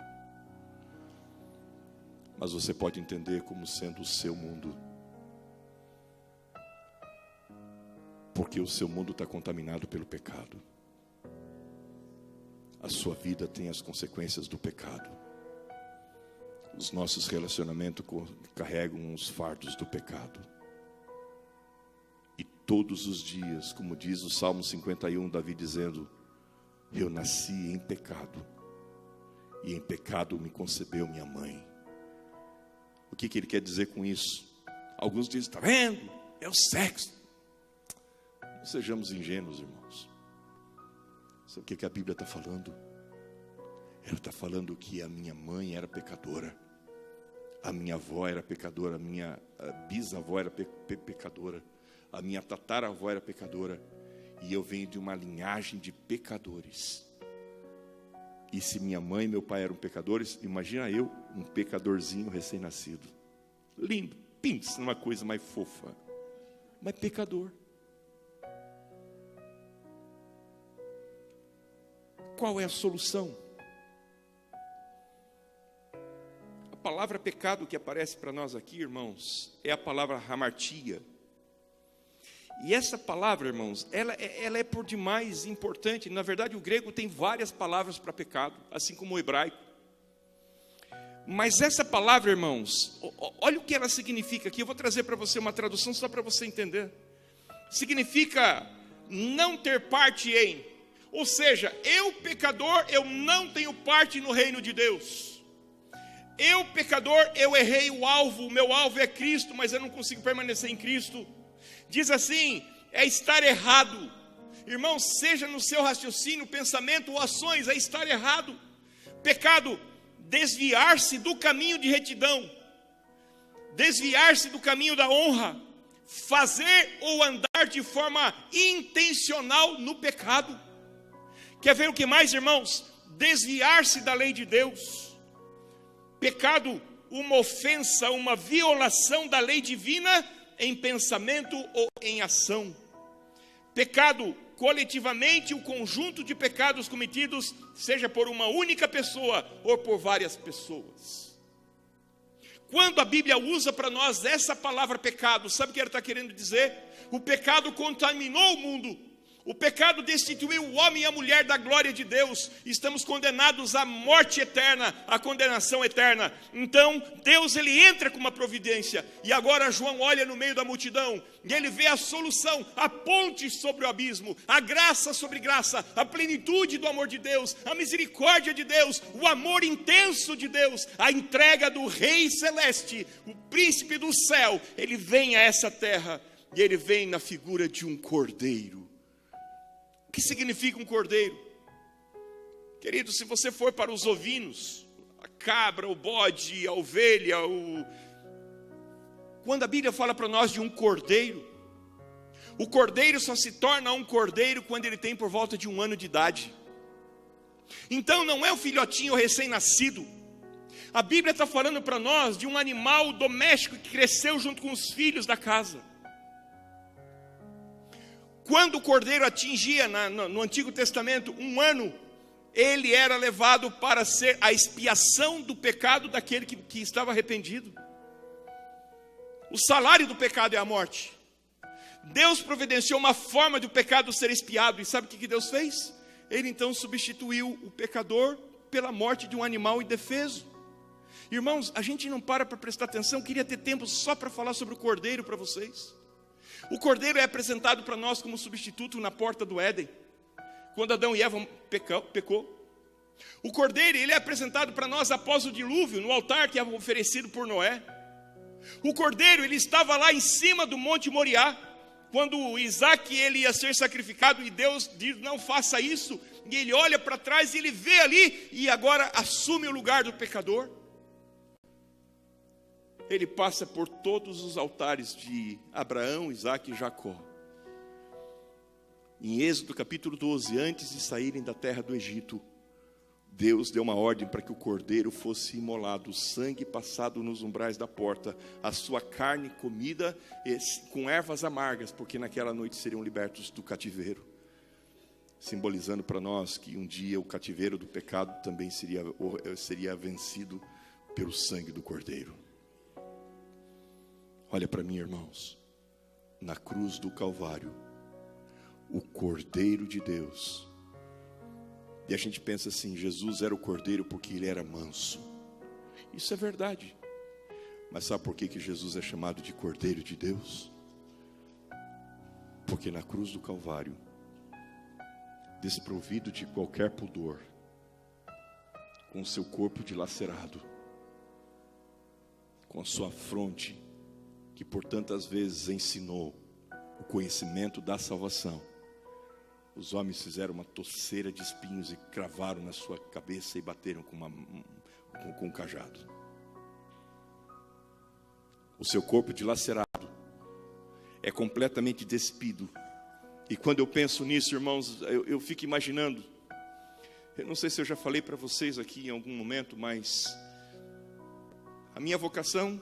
Mas você pode entender como sendo o seu mundo. Porque o seu mundo está contaminado pelo pecado. A sua vida tem as consequências do pecado. Os nossos relacionamentos carregam os fardos do pecado. E todos os dias, como diz o Salmo 51, Davi dizendo, eu nasci em pecado, e em pecado me concebeu minha mãe. O que ele quer dizer com isso? Alguns dizem, está vendo? É o sexo. Não sejamos ingênuos, irmãos. Sabe o que a Bíblia está falando? Ela está falando que a minha mãe era pecadora, a minha avó era pecadora, a minha bisavó era pecadora, a minha tataravó era pecadora, e eu venho de uma linhagem de pecadores. E se minha mãe e meu pai eram pecadores, imagina eu, um pecadorzinho recém-nascido, lindo, pensa numa coisa mais fofa, mas pecador. Qual é a solução? A palavra pecado que aparece para nós aqui, irmãos, é a palavra hamartia. E essa palavra, irmãos, ela é por demais importante. Na verdade, o grego tem várias palavras para pecado, assim como o hebraico. Mas essa palavra, irmãos, olha o que ela significa aqui. Eu vou trazer para você uma tradução só para você entender. Significa não ter parte em. Ou seja, eu pecador, eu não tenho parte no reino de Deus. Eu pecador, eu errei o alvo, o meu alvo é Cristo, mas eu não consigo permanecer em Cristo. Diz assim, é estar errado. Irmão, seja no seu raciocínio, pensamento ou ações, é estar errado. Pecado, desviar-se do caminho de retidão, desviar-se do caminho da honra, fazer ou andar de forma intencional no pecado. Quer ver o que mais, irmãos? Desviar-se da lei de Deus. Pecado, uma ofensa, uma violação da lei divina em pensamento ou em ação. Pecado, coletivamente, o conjunto de pecados cometidos, seja por uma única pessoa ou por várias pessoas. Quando a Bíblia usa para nós essa palavra pecado, sabe o que ela está querendo dizer? O pecado contaminou o mundo. O pecado destituiu o homem e a mulher da glória de Deus. Estamos condenados à morte eterna, à condenação eterna. Então, Deus ele entra com uma providência. E agora João olha no meio da multidão e ele vê a solução, a ponte sobre o abismo, a graça sobre graça, a plenitude do amor de Deus, a misericórdia de Deus, o amor intenso de Deus, a entrega do Rei Celeste, o príncipe do céu. Ele vem a essa terra e ele vem na figura de um cordeiro. O que significa um cordeiro? Querido, se você for para os ovinos, a cabra, o bode, a ovelha, quando a Bíblia fala para nós de um cordeiro, o cordeiro só se torna um cordeiro quando ele tem por volta de 1 ano de idade. Então não é um filhotinho recém-nascido. A Bíblia está falando para nós de um animal doméstico que cresceu junto com os filhos da casa. Quando o cordeiro atingia no Antigo Testamento 1 ano, ele era levado para ser a expiação do pecado daquele que estava arrependido. O salário do pecado é a morte. Deus providenciou uma forma de o pecado ser expiado. E sabe o que Deus fez? Ele então substituiu o pecador pela morte de um animal indefeso. Irmãos, a gente não para prestar atenção. Queria ter tempo só para falar sobre o cordeiro para vocês. O cordeiro é apresentado para nós como substituto na porta do Éden, quando Adão e Eva pecou. O cordeiro ele é apresentado para nós após o dilúvio, no altar que é oferecido por Noé. O cordeiro ele estava lá em cima do Monte Moriá, quando Isaac ele ia ser sacrificado e Deus diz, não faça isso. e ele olha para trás e ele vê ali, e agora assume o lugar do pecador. Ele passa por todos os altares de Abraão, Isaque e Jacó. Em Êxodo capítulo 12, antes de saírem da terra do Egito, Deus deu uma ordem para que o cordeiro fosse imolado, o sangue passado nos umbrais da porta, a sua carne comida com ervas amargas, porque naquela noite seriam libertos do cativeiro, simbolizando para nós que um dia o cativeiro do pecado também seria vencido pelo sangue do cordeiro. Olha para mim, irmãos, na cruz do Calvário, o Cordeiro de Deus. E a gente pensa assim, Jesus era o Cordeiro porque ele era manso. Isso é verdade. Mas sabe por que Jesus é chamado de Cordeiro de Deus? Porque na cruz do Calvário, desprovido de qualquer pudor, com o seu corpo dilacerado, com a sua fronte, que por tantas vezes ensinou o conhecimento da salvação, os homens fizeram uma toceira de espinhos e cravaram na sua cabeça e bateram com um cajado. O seu corpo dilacerado é completamente despido. E quando eu penso nisso, irmãos, eu fico imaginando. Eu não sei se eu já falei para vocês aqui em algum momento, mas a minha vocação,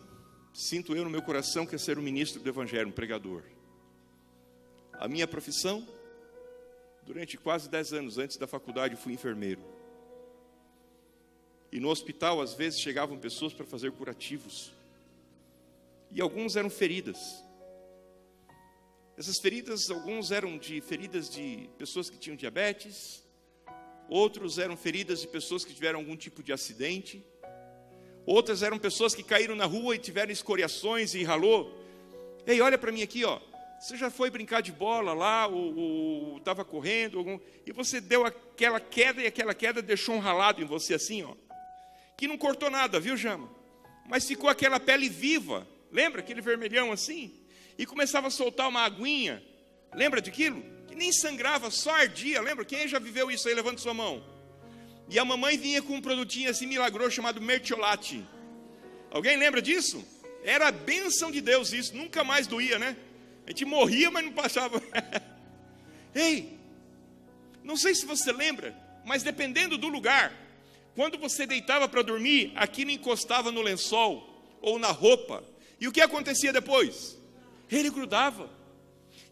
sinto eu no meu coração, que é ser um ministro do Evangelho, um pregador. A minha profissão, durante quase 10 anos antes da faculdade, eu fui enfermeiro. E no hospital, às vezes, chegavam pessoas para fazer curativos. E alguns eram feridas. Essas feridas, alguns eram feridas de pessoas que tinham diabetes. Outros eram feridas de pessoas que tiveram algum tipo de acidente. Outras eram pessoas que caíram na rua e tiveram escoriações e ralou. Ei, olha para mim aqui, ó. Você já foi brincar de bola lá, ou estava correndo, e você deu aquela queda, e aquela queda deixou um ralado em você assim, ó. Que não cortou nada, viu, Jama? Mas ficou aquela pele viva. Lembra aquele vermelhão assim? E começava a soltar uma aguinha. Lembra daquilo? Que nem sangrava, só ardia. Lembra? Quem já viveu isso aí? Levanta sua mão. E a mamãe vinha com um produtinho assim milagroso chamado Mertiolate. Alguém lembra disso? Era a bênção de Deus isso. Nunca mais doía, né? A gente morria, mas não passava. Ei, não sei se você lembra, mas dependendo do lugar, quando você deitava para dormir, aquilo encostava no lençol ou na roupa. E o que acontecia depois? Ele grudava.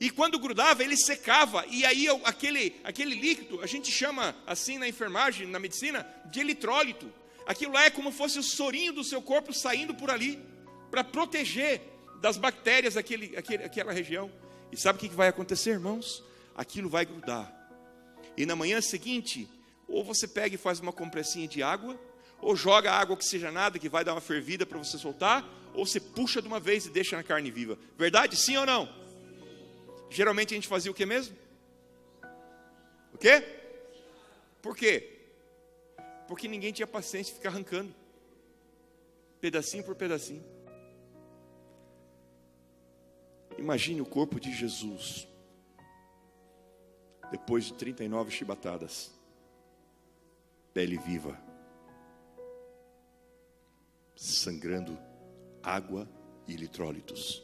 E quando grudava, ele secava. E aí aquele líquido, a gente chama assim na enfermagem, na medicina, de eletrólito. Aquilo lá é como se fosse o sorinho do seu corpo saindo por ali, para proteger das bactérias aquela região. E sabe o que vai acontecer, irmãos? Aquilo vai grudar. E na manhã seguinte, ou você pega e faz uma compressinha de água, ou joga água oxigenada que vai dar uma fervida para você soltar, ou você puxa de uma vez e deixa na carne viva. Verdade? Sim ou não? Geralmente a gente fazia o que mesmo? O quê? Por quê? Porque ninguém tinha paciência de ficar arrancando, pedacinho por pedacinho. Imagine o corpo de Jesus, depois de 39 chibatadas, pele viva, sangrando água e eletrólitos,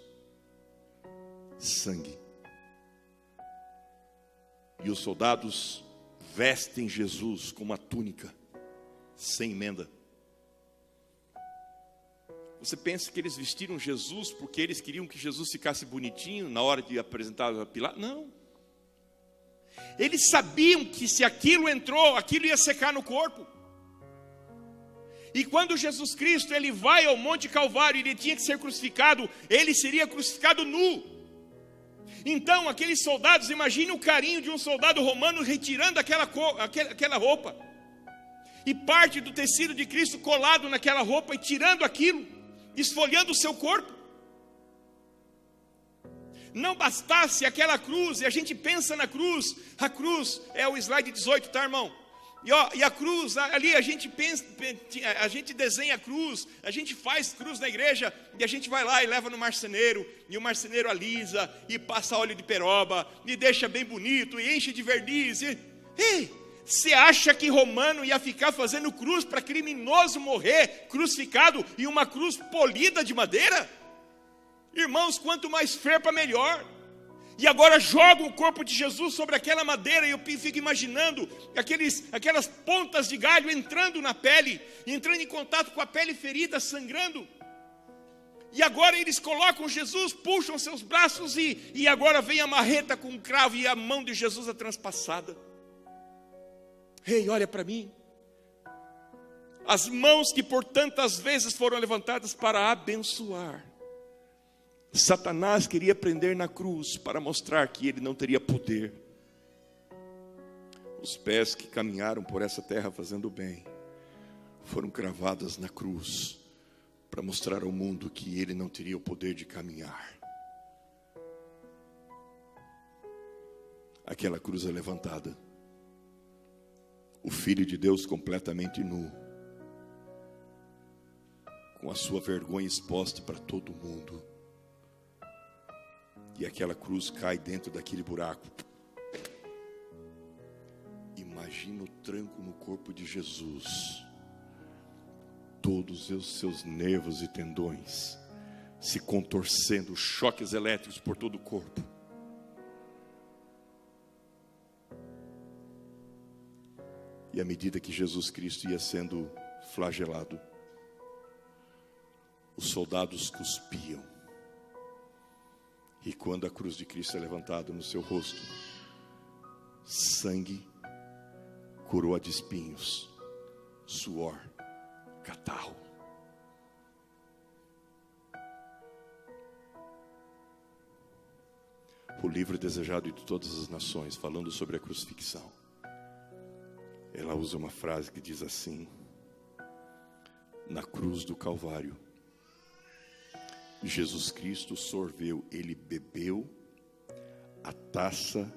sangue. E os soldados vestem Jesus com uma túnica, sem emenda. Você pensa que eles vestiram Jesus porque eles queriam que Jesus ficasse bonitinho na hora de apresentar a Pilatos? Não. Eles sabiam que se aquilo entrou, aquilo ia secar no corpo. E quando Jesus Cristo ele vai ao Monte Calvário, ele tinha que ser crucificado, ele seria crucificado nu. Então aqueles soldados, imagine o carinho de um soldado romano retirando aquela roupa. E parte do tecido de Cristo colado naquela roupa e tirando aquilo, esfolhando o seu corpo. Não bastasse aquela cruz, e a gente pensa na cruz, a cruz é o slide 18, tá, irmão? E a cruz, ali a gente pensa, a gente desenha a cruz, a gente faz cruz na igreja, e a gente vai lá e leva no marceneiro, e o marceneiro alisa, e passa óleo de peroba, e deixa bem bonito, e enche de verniz. Ei, Você acha que romano ia ficar fazendo cruz para criminoso morrer crucificado e uma cruz polida de madeira? Irmãos, quanto mais ferpa, melhor. E agora jogam o corpo de Jesus sobre aquela madeira, e eu fico imaginando aquelas pontas de galho entrando na pele, entrando em contato com a pele ferida, sangrando. E agora eles colocam Jesus, puxam seus braços e agora vem a marreta com um cravo e a mão de Jesus é transpassada. Ei, olha para mim. As mãos que por tantas vezes foram levantadas para abençoar. Satanás queria prender na cruz para mostrar que ele não teria poder. Os pés que caminharam por essa terra fazendo bem foram cravadas na cruz para mostrar ao mundo que ele não teria o poder de caminhar. Aquela cruz é levantada. O Filho de Deus completamente nu, com a sua vergonha exposta para todo mundo. E aquela cruz cai dentro daquele buraco. Imagina o tranco no corpo de Jesus. Todos os seus nervos e tendões se contorcendo, choques elétricos por todo o corpo. E à medida que Jesus Cristo ia sendo flagelado, os soldados cuspiam. E quando a cruz de Cristo é levantada no seu rosto, sangue, coroa de espinhos, suor, catarro. O livro desejado de todas as nações, falando sobre a crucifixão, ela usa uma frase que diz assim: na cruz do Calvário, Jesus Cristo sorveu, ele bebeu a taça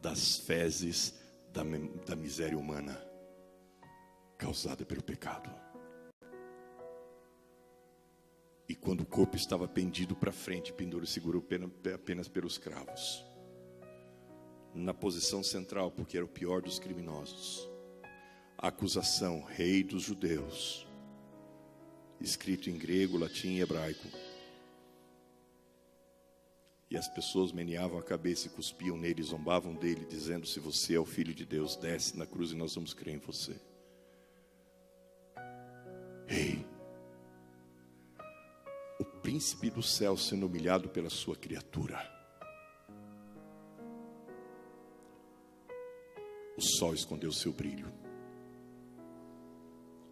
das fezes da miséria humana causada pelo pecado. E quando o corpo estava pendido para frente, pendura segurou apenas pelos cravos, na posição central, porque era o pior dos criminosos, a acusação: rei dos judeus, escrito em grego, latim e hebraico. E as pessoas meneavam a cabeça e cuspiam nele, zombavam dele, dizendo: se você é o Filho de Deus, desce na cruz e nós vamos crer em você. Ei, o príncipe do céu sendo humilhado pela sua criatura. O sol escondeu seu brilho.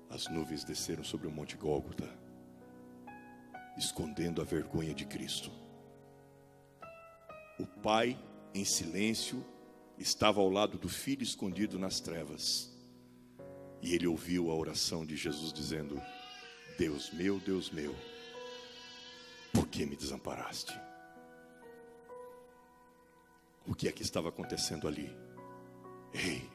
As nuvens desceram sobre o monte Gólgota, escondendo a vergonha de Cristo. O pai, em silêncio, estava ao lado do filho escondido nas trevas. E ele ouviu a oração de Jesus dizendo: Deus meu, por que me desamparaste? O que é que estava acontecendo ali? Ei,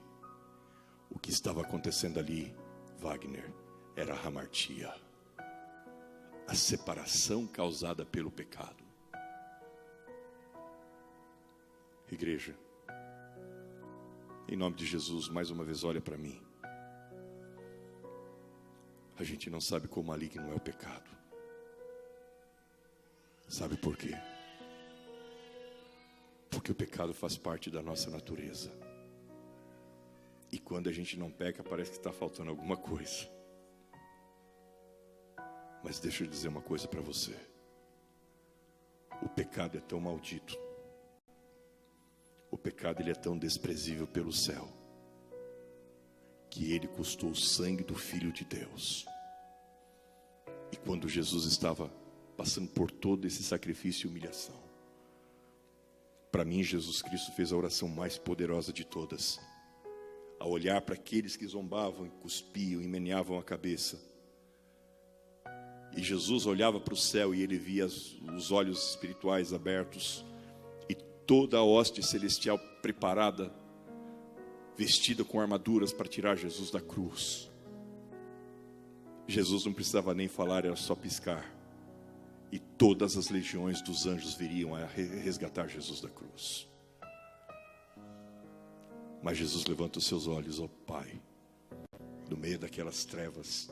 o que estava acontecendo ali, Wagner, era a hamartia, a separação causada pelo pecado. Igreja, em nome de Jesus, mais uma vez olha para mim. A gente não sabe quão maligno é o pecado. Sabe por quê? Porque o pecado faz parte da nossa natureza. E quando a gente não peca, parece que está faltando alguma coisa. Mas deixa eu dizer uma coisa para você. O pecado é tão maldito. O pecado ele é tão desprezível pelo céu, que ele custou o sangue do Filho de Deus. E quando Jesus estava passando por todo esse sacrifício e humilhação, para mim Jesus Cristo fez a oração mais poderosa de todas. Ao olhar para aqueles que zombavam, cuspiam e meneavam a cabeça, e Jesus olhava para o céu e ele via os olhos espirituais abertos, toda a hoste celestial preparada, vestida com armaduras para tirar Jesus da cruz. Jesus não precisava nem falar, era só piscar, e todas as legiões dos anjos viriam a resgatar Jesus da cruz. Mas Jesus levanta os seus olhos, ó Pai, no meio daquelas trevas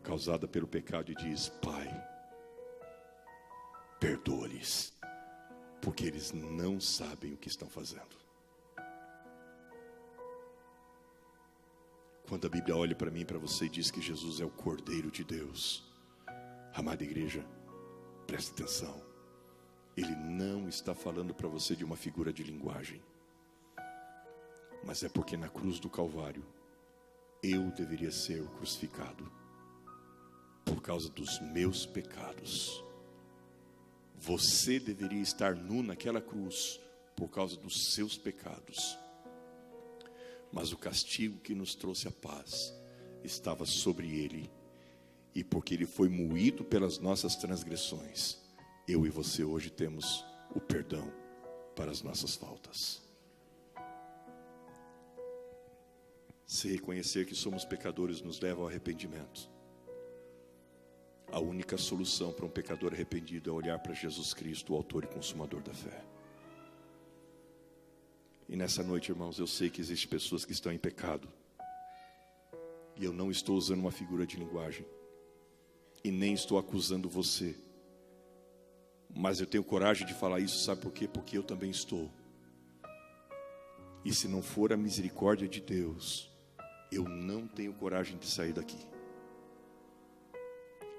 causada pelo pecado, e diz: Pai, perdoa-lhes, porque eles não sabem o que estão fazendo. Quando a Bíblia olha para mim e para você e diz que Jesus é o Cordeiro de Deus, amada igreja, presta atenção, Ele não está falando para você de uma figura de linguagem, mas é porque na cruz do Calvário eu deveria ser o crucificado por causa dos meus pecados. Você deveria estar nu naquela cruz por causa dos seus pecados. Mas o castigo que nos trouxe a paz estava sobre ele, e porque ele foi moído pelas nossas transgressões, eu e você hoje temos o perdão para as nossas faltas. Se reconhecer que somos pecadores nos leva ao arrependimento. A única solução para um pecador arrependido é olhar para Jesus Cristo, o autor e consumador da fé. E nessa noite, irmãos, eu sei que existem pessoas que estão em pecado. E eu não estou usando uma figura de linguagem. E nem estou acusando você. Mas eu tenho coragem de falar isso, sabe por quê? Porque eu também estou. E se não for a misericórdia de Deus, eu não tenho coragem de sair daqui.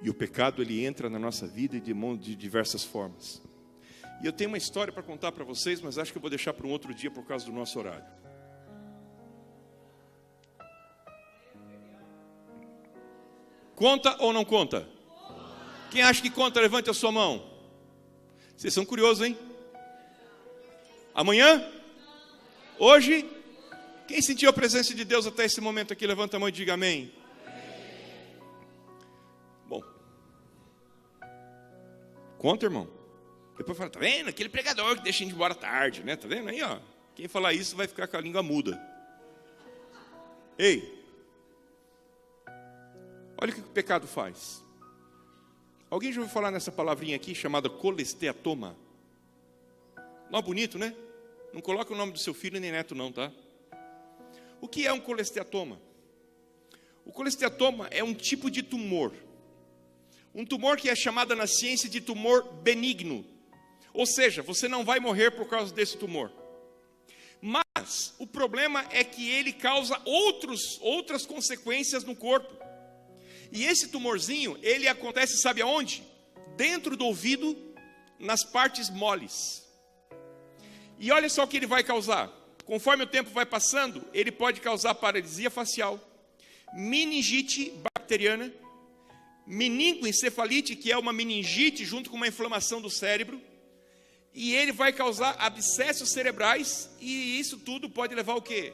E o pecado, ele entra na nossa vida de diversas formas. E eu tenho uma história para contar para vocês, mas acho que eu vou deixar para um outro dia por causa do nosso horário. Conta ou não conta? Quem acha que conta, levante a sua mão. Vocês são curiosos, hein? Amanhã? Hoje? Quem sentiu a presença de Deus até esse momento aqui, levanta a mão e diga amém. Bom. Conta, irmão. Depois fala, tá vendo? Aquele pregador que deixa a gente embora tarde, né? Tá vendo aí, ó? Quem falar isso vai ficar com a língua muda. Ei. Olha o que o pecado faz. Alguém já ouviu falar nessa palavrinha aqui chamada colesteatoma? Nome bonito, né? Não coloca o nome do seu filho nem neto não, tá? O que é um colesteatoma? O colesteatoma é um tipo de tumor. Um tumor que é chamado na ciência de tumor benigno. Ou seja, você não vai morrer por causa desse tumor. Mas o problema é que ele causa outras consequências no corpo. E esse tumorzinho, ele acontece, sabe aonde? Dentro do ouvido, nas partes moles. E olha só o que ele vai causar. Conforme o tempo vai passando, ele pode causar paralisia facial, meningite bacteriana, meningoencefalite, que é uma meningite junto com uma inflamação do cérebro, e ele vai causar abscessos cerebrais, e isso tudo pode levar ao quê?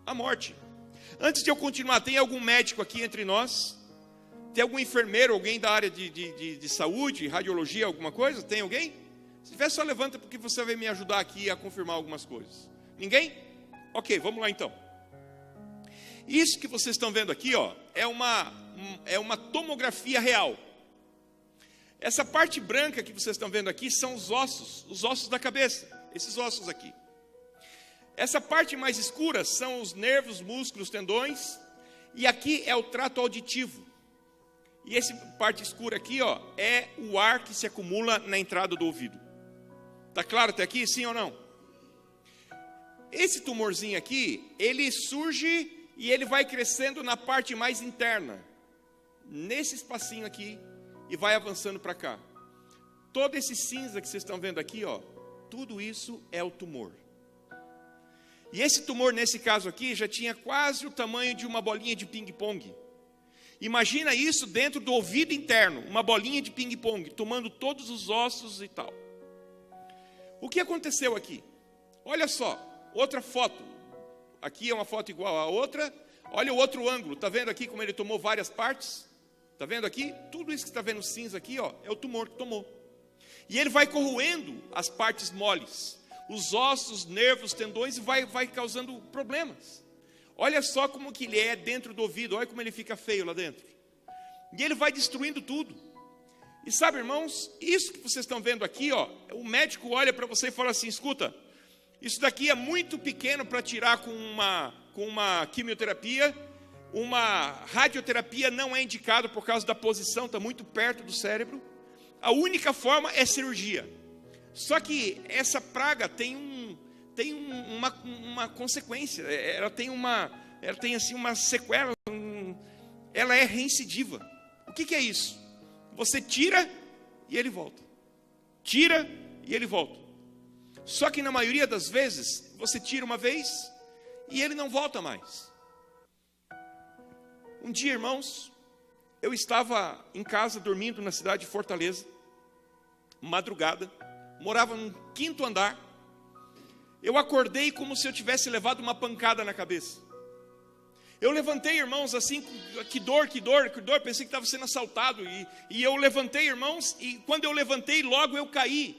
À morte. Antes de eu continuar, tem algum médico aqui entre nós? Tem algum enfermeiro, alguém da área de saúde, radiologia, alguma coisa? Tem alguém? Se tiver, só levanta, porque você vai me ajudar aqui a confirmar algumas coisas. Ninguém? Ok, vamos lá então. Isso que vocês estão vendo aqui, ó, é uma tomografia real. Essa parte branca que vocês estão vendo aqui são os ossos da cabeça, esses ossos aqui. Essa parte mais escura são os nervos, músculos, tendões, e aqui é o trato auditivo. E essa parte escura aqui, ó, é o ar que se acumula na entrada do ouvido. Tá claro até aqui, sim ou não? Esse tumorzinho aqui, ele surge e ele vai crescendo na parte mais interna, nesse espacinho aqui, e vai avançando para cá. Todo esse cinza que vocês estão vendo aqui, ó, tudo isso é o tumor. E esse tumor, nesse caso aqui, já tinha quase o tamanho de uma bolinha de ping-pong. Imagina isso dentro do ouvido interno, uma bolinha de ping-pong, tomando todos os ossos e tal. O que aconteceu aqui? Olha só, outra foto. Aqui é uma foto igual a outra. Olha o outro ângulo, está vendo aqui como ele tomou várias partes? Está vendo aqui? Tudo isso que está vendo cinza aqui, ó, é o tumor que tomou. E ele vai corroendo as partes moles, os ossos, nervos, tendões, e vai causando problemas. Olha só como que ele é dentro do ouvido, olha como ele fica feio lá dentro. E ele vai destruindo tudo. E sabe, irmãos, isso que vocês estão vendo aqui, ó, o médico olha para você e fala assim, escuta, Isso daqui é muito pequeno para tirar com uma quimioterapia. Uma radioterapia não é indicado por causa da posição, está muito perto do cérebro. A única forma é cirurgia. Só que essa praga tem uma consequência, ela tem assim uma sequela, ela é reincidiva. O que é isso? Você tira e ele volta. Tira e ele volta. Só que na maioria das vezes, você tira uma vez e ele não volta mais. Um dia, irmãos, eu estava em casa dormindo na cidade de Fortaleza, madrugada, morava no 5º andar. Eu acordei como se eu tivesse levado uma pancada na cabeça. Eu levantei, irmãos, assim, que dor, pensei que estava sendo assaltado, e eu levantei, irmãos, e quando eu levantei, logo eu caí.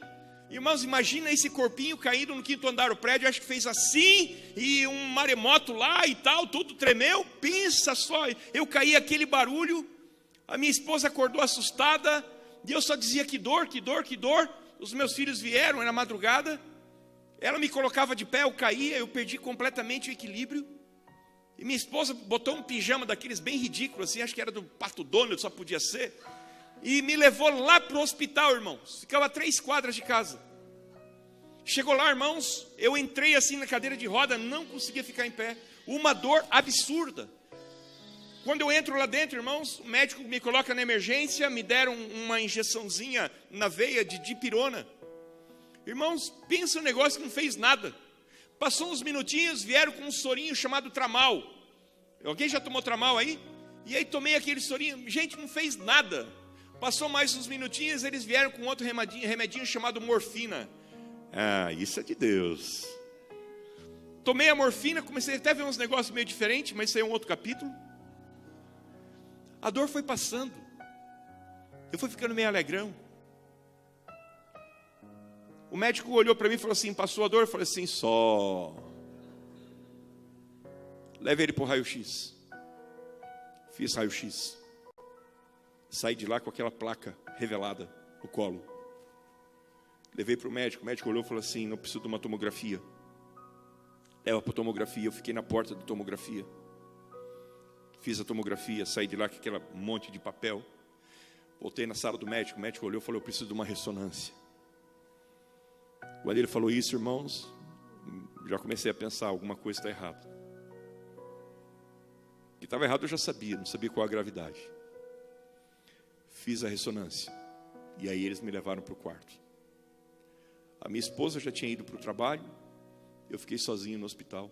Irmãos, imagina esse corpinho caído no 5º andar, o prédio acho que fez assim, e um maremoto lá e tal, tudo tremeu, pensa só, eu caí, aquele barulho, a minha esposa acordou assustada, e eu só dizia que dor, os meus filhos vieram, era madrugada, ela me colocava de pé, eu caía, eu perdi completamente o equilíbrio, e minha esposa botou um pijama daqueles bem ridículos, assim, acho que era do Pato Donald, só podia ser, e me levou lá para o hospital, irmãos. Ficava a 3 quadras de casa. Chegou lá, irmãos, eu entrei assim na cadeira de roda, não conseguia ficar em pé. Uma dor absurda. Quando eu entro lá dentro, irmãos, o médico me coloca na emergência, me deram uma injeçãozinha na veia de dipirona. Irmãos, pensa um negócio que não fez nada. Passou uns minutinhos, vieram com um sorinho chamado Tramal. Alguém já tomou Tramal aí? E aí tomei aquele sorinho, gente, não fez nada. Passou mais uns minutinhos, eles vieram com outro remedinho chamado morfina. Ah, isso é de Deus. Tomei a morfina, comecei até a ver uns negócios meio diferentes, mas isso aí é um outro capítulo. A dor foi passando. Eu fui ficando meio alegrão. O médico olhou para mim e falou assim, passou a dor? Eu falei assim, só. Leve ele para o raio-x. Fiz raio-x. Saí de lá com aquela placa revelada no colo. Levei para o médico olhou e falou assim, não preciso de uma tomografia. Leva para a tomografia, eu fiquei na porta da tomografia. Fiz a tomografia, saí de lá com aquele monte de papel. Voltei na sala do médico, o médico olhou e falou, eu preciso de uma ressonância. Quando ele falou isso, irmãos, já comecei a pensar, alguma coisa está errada. O que estava errado eu já sabia, não sabia qual a gravidade. Fiz a ressonância. E aí eles me levaram para o quarto. A minha esposa já tinha ido para o trabalho. Eu fiquei sozinho no hospital.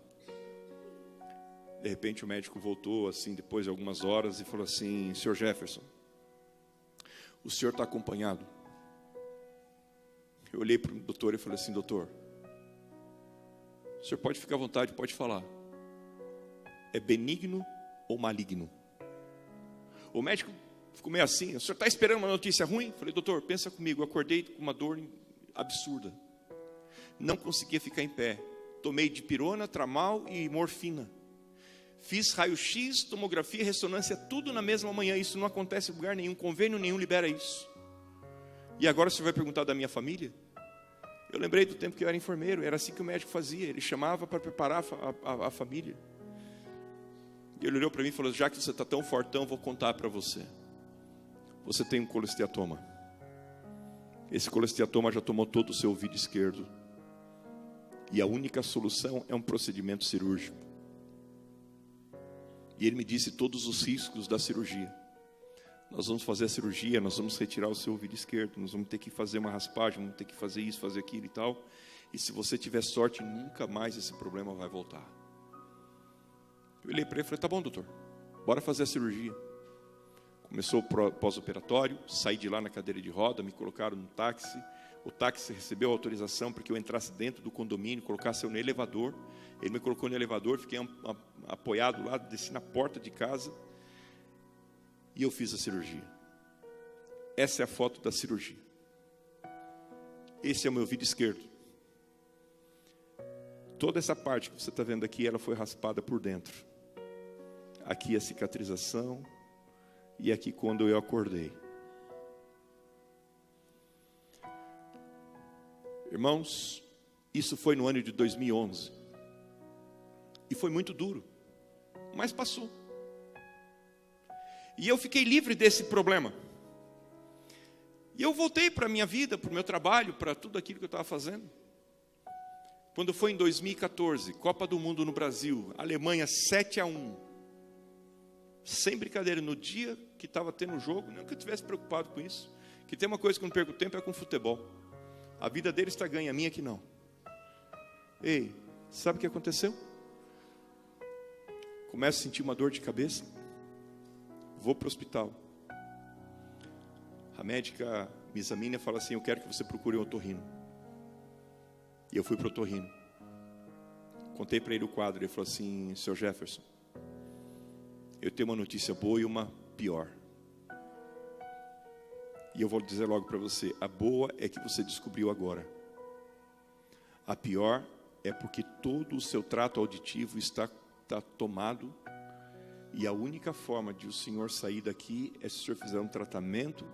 De repente o médico voltou, assim, depois de algumas horas, e falou assim, Sr. Jefferson, o senhor está acompanhado? Eu olhei para o doutor e falei assim, doutor, o senhor pode ficar à vontade, pode falar. É benigno ou maligno? O médico ficou meio assim, o senhor está esperando uma notícia ruim? Falei, doutor, pensa comigo, eu acordei com uma dor absurda. Não conseguia ficar em pé. Tomei dipirona, tramal e morfina. Fiz raio-x, tomografia, ressonância, tudo na mesma manhã. Isso não acontece em lugar nenhum, convênio nenhum libera isso. E agora você vai perguntar da minha família? Eu lembrei do tempo que eu era enfermeiro, era assim que o médico fazia, ele chamava para preparar a família. E ele olhou para mim e falou, já que você está tão fortão, vou contar para você. Você tem um colesteatoma. Esse colesteatoma já tomou todo o seu ouvido esquerdo. E a única solução é um procedimento cirúrgico. E ele me disse todos os riscos da cirurgia. Nós vamos fazer a cirurgia, nós vamos retirar o seu ouvido esquerdo, nós vamos ter que fazer uma raspagem, vamos ter que fazer isso, fazer aquilo e tal. E se você tiver sorte, nunca mais esse problema vai voltar. Eu olhei para ele e falei, tá bom, doutor, bora fazer a cirurgia. Começou o pós-operatório, saí de lá na cadeira de roda, me colocaram no táxi. O táxi recebeu a autorização para que eu entrasse dentro do condomínio, colocasse eu no elevador. Ele me colocou no elevador, fiquei apoiado lá, desci na porta de casa. E eu fiz a cirurgia. Essa é a foto da cirurgia. Esse é o meu ouvido esquerdo. Toda essa parte que você está vendo aqui, ela foi raspada por dentro. Aqui a cicatrização. E aqui quando eu acordei. Irmãos, Isso foi no ano de 2011. E foi muito duro, mas passou. E eu fiquei livre desse problema. E eu voltei para a minha vida, para o meu trabalho, para tudo aquilo que eu estava fazendo. Quando foi em 2014, Copa do Mundo no Brasil, Alemanha 7-1. Sem brincadeira, no dia que estava tendo o jogo, não que eu estivesse preocupado com isso. Que tem uma coisa que eu não perco tempo, é com futebol. A vida deles está ganha, a minha que não. Ei, sabe o que aconteceu? Começo a sentir uma dor de cabeça. Vou para o hospital. A médica me examina e fala assim: eu quero que você procure um otorrino. E eu fui para o otorrino. Contei para ele o quadro. Ele falou assim: Sr. Jefferson, eu tenho uma notícia boa e uma pior. E eu vou dizer logo para você: a boa é que você descobriu agora. A pior é porque todo o seu trato auditivo está tomado. E a única forma de o senhor sair daqui é se o senhor fizer um tratamento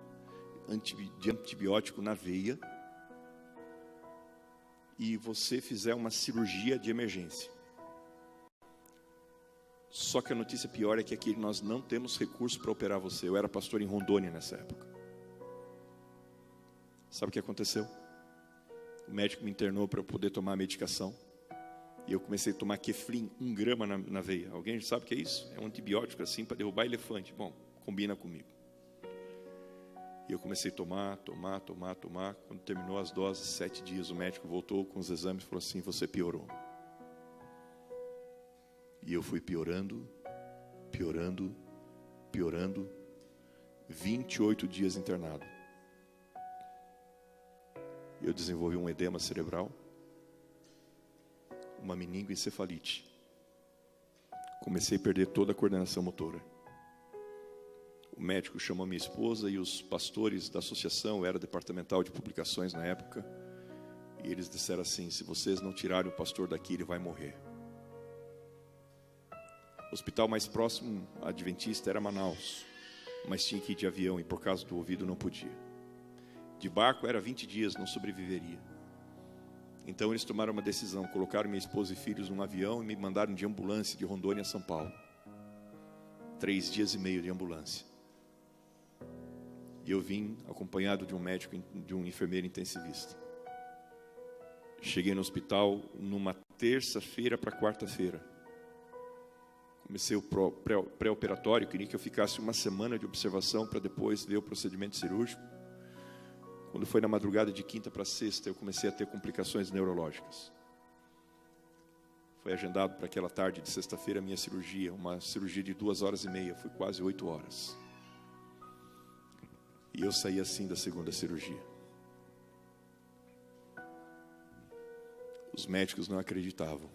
de antibiótico na veia e você fizer uma cirurgia de emergência. Só que a notícia pior é que aqui nós não temos recurso para operar você. Eu era pastor em Rondônia nessa época. Sabe o que aconteceu? O médico me internou para eu poder tomar a medicação. E eu comecei a tomar Keflin, 1 grama na veia. Alguém sabe o que é isso? É um antibiótico assim para derrubar elefante. Bom, combina comigo. E eu comecei a tomar. Quando terminou as doses, 7 dias, o médico voltou com os exames e falou assim: você piorou. E eu fui piorando. 28 dias internado. Eu desenvolvi um edema cerebral, uma meningoencefalite. Comecei a perder toda a coordenação motora. O médico chamou minha esposa e os pastores da associação, eu era departamental de publicações na época, e eles disseram assim: se vocês não tirarem o pastor daqui, ele vai morrer. O hospital mais próximo adventista era Manaus, mas tinha que ir de avião e por causa do ouvido não podia. De barco era 20 dias, não sobreviveria. Então eles tomaram uma decisão, colocaram minha esposa e filhos num avião e me mandaram de ambulância de Rondônia a São Paulo. 3 dias e meio de ambulância. E eu vim acompanhado de um médico, de um enfermeiro intensivista. Cheguei no hospital numa terça-feira para quarta-feira. Comecei o pré-operatório, queria que eu ficasse uma semana de observação para depois ver o procedimento cirúrgico. Quando foi na madrugada de quinta para sexta, eu comecei a ter complicações neurológicas. Foi agendado para aquela tarde de sexta-feira a minha cirurgia, uma cirurgia de 2h30, foi quase 8 horas. E eu saí assim da segunda cirurgia. Os médicos não acreditavam.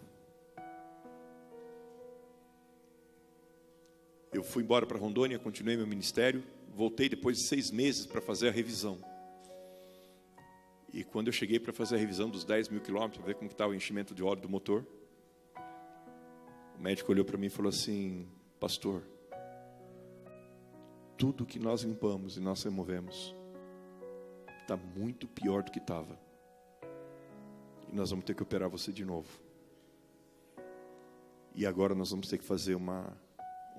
Eu fui embora para Rondônia, continuei meu ministério, voltei depois de 6 meses para fazer a revisão. E quando eu cheguei para fazer a revisão dos 10 mil quilômetros, para ver como estava o enchimento de óleo do motor, o médico olhou para mim e falou assim: pastor, tudo que nós limpamos e nós removemos está muito pior do que estava. E nós vamos ter que operar você de novo. E agora nós vamos ter que fazer uma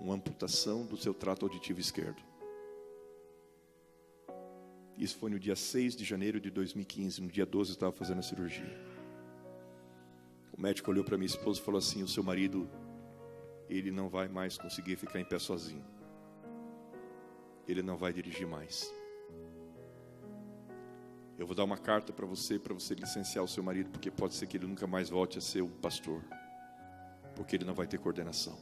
amputação do seu trato auditivo esquerdo. Isso foi no dia 6 de janeiro de 2015. No dia 12 eu estava fazendo a cirurgia. O médico olhou para minha esposa e falou assim: o seu marido, ele não vai mais conseguir ficar em pé sozinho. Ele não vai dirigir mais. Eu vou dar uma carta para você licenciar o seu marido, porque pode ser que ele nunca mais volte a ser um pastor, porque ele não vai ter coordenação.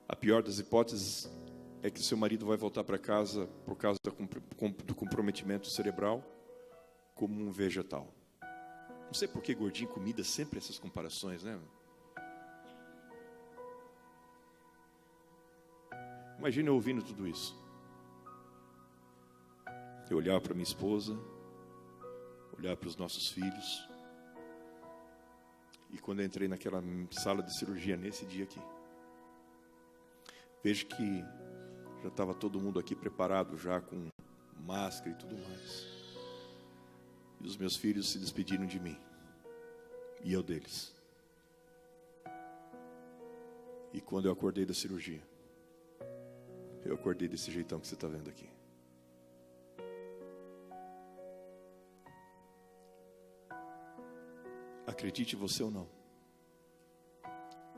A pior das hipóteses é que seu marido vai voltar para casa por causa do comprometimento cerebral como um vegetal. Não sei por que gordinho e comida, sempre essas comparações, né? Imagina eu ouvindo tudo isso. Eu olhava para minha esposa, olhava para os nossos filhos. E quando eu entrei naquela sala de cirurgia, nesse dia aqui, vejo que já estava todo mundo aqui preparado, já com máscara e tudo mais. E os meus filhos se despediram de mim. E eu deles. E quando eu acordei da cirurgia, eu acordei desse jeitão que você está vendo aqui. Acredite você ou não,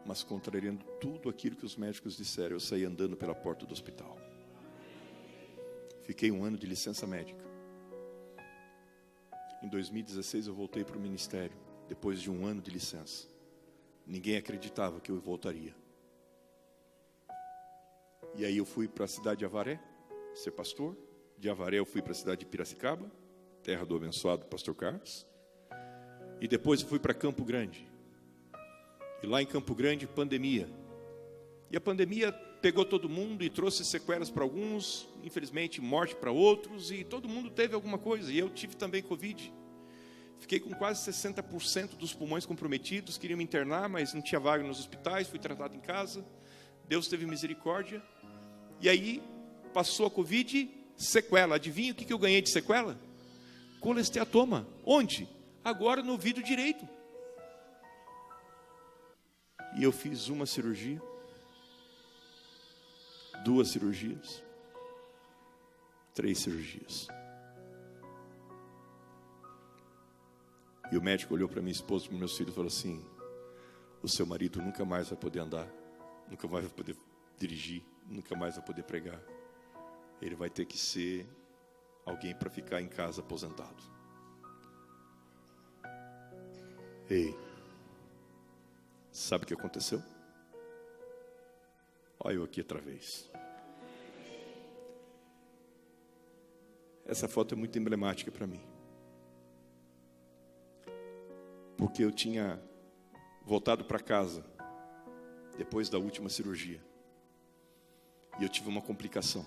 mas contrariando tudo aquilo que os médicos disseram, eu saí andando pela porta do hospital. Fiquei 1 ano de licença médica. Em 2016 eu voltei para o ministério, depois de 1 ano de licença. Ninguém acreditava que eu voltaria. E aí eu fui para a cidade de Avaré, ser pastor. De Avaré eu fui para a cidade de Piracicaba, terra do abençoado pastor Carlos. E depois eu fui para Campo Grande. E lá em Campo Grande, pandemia. E a pandemia pegou todo mundo e trouxe sequelas para alguns, infelizmente morte para outros, e todo mundo teve alguma coisa. E eu tive também Covid. Fiquei com quase 60% dos pulmões comprometidos, queria me internar, mas não tinha vaga nos hospitais, fui tratado em casa. Deus teve misericórdia. E aí, passou a Covid, sequela. Adivinha o que eu ganhei de sequela? Colesteatoma. Onde? Agora no ouvido direito. E eu fiz 1 cirurgia, 2 cirurgias, 3 cirurgias. E o médico olhou para minha esposa e para meus filhos e falou assim: o seu marido nunca mais vai poder andar, nunca mais vai poder dirigir, nunca mais vai poder pregar. Ele vai ter que ser alguém para ficar em casa aposentado. Ei, sabe o que aconteceu? Olha eu aqui outra vez. Essa foto é muito emblemática para mim. Porque eu tinha voltado para casa depois da última cirurgia. E eu tive uma complicação.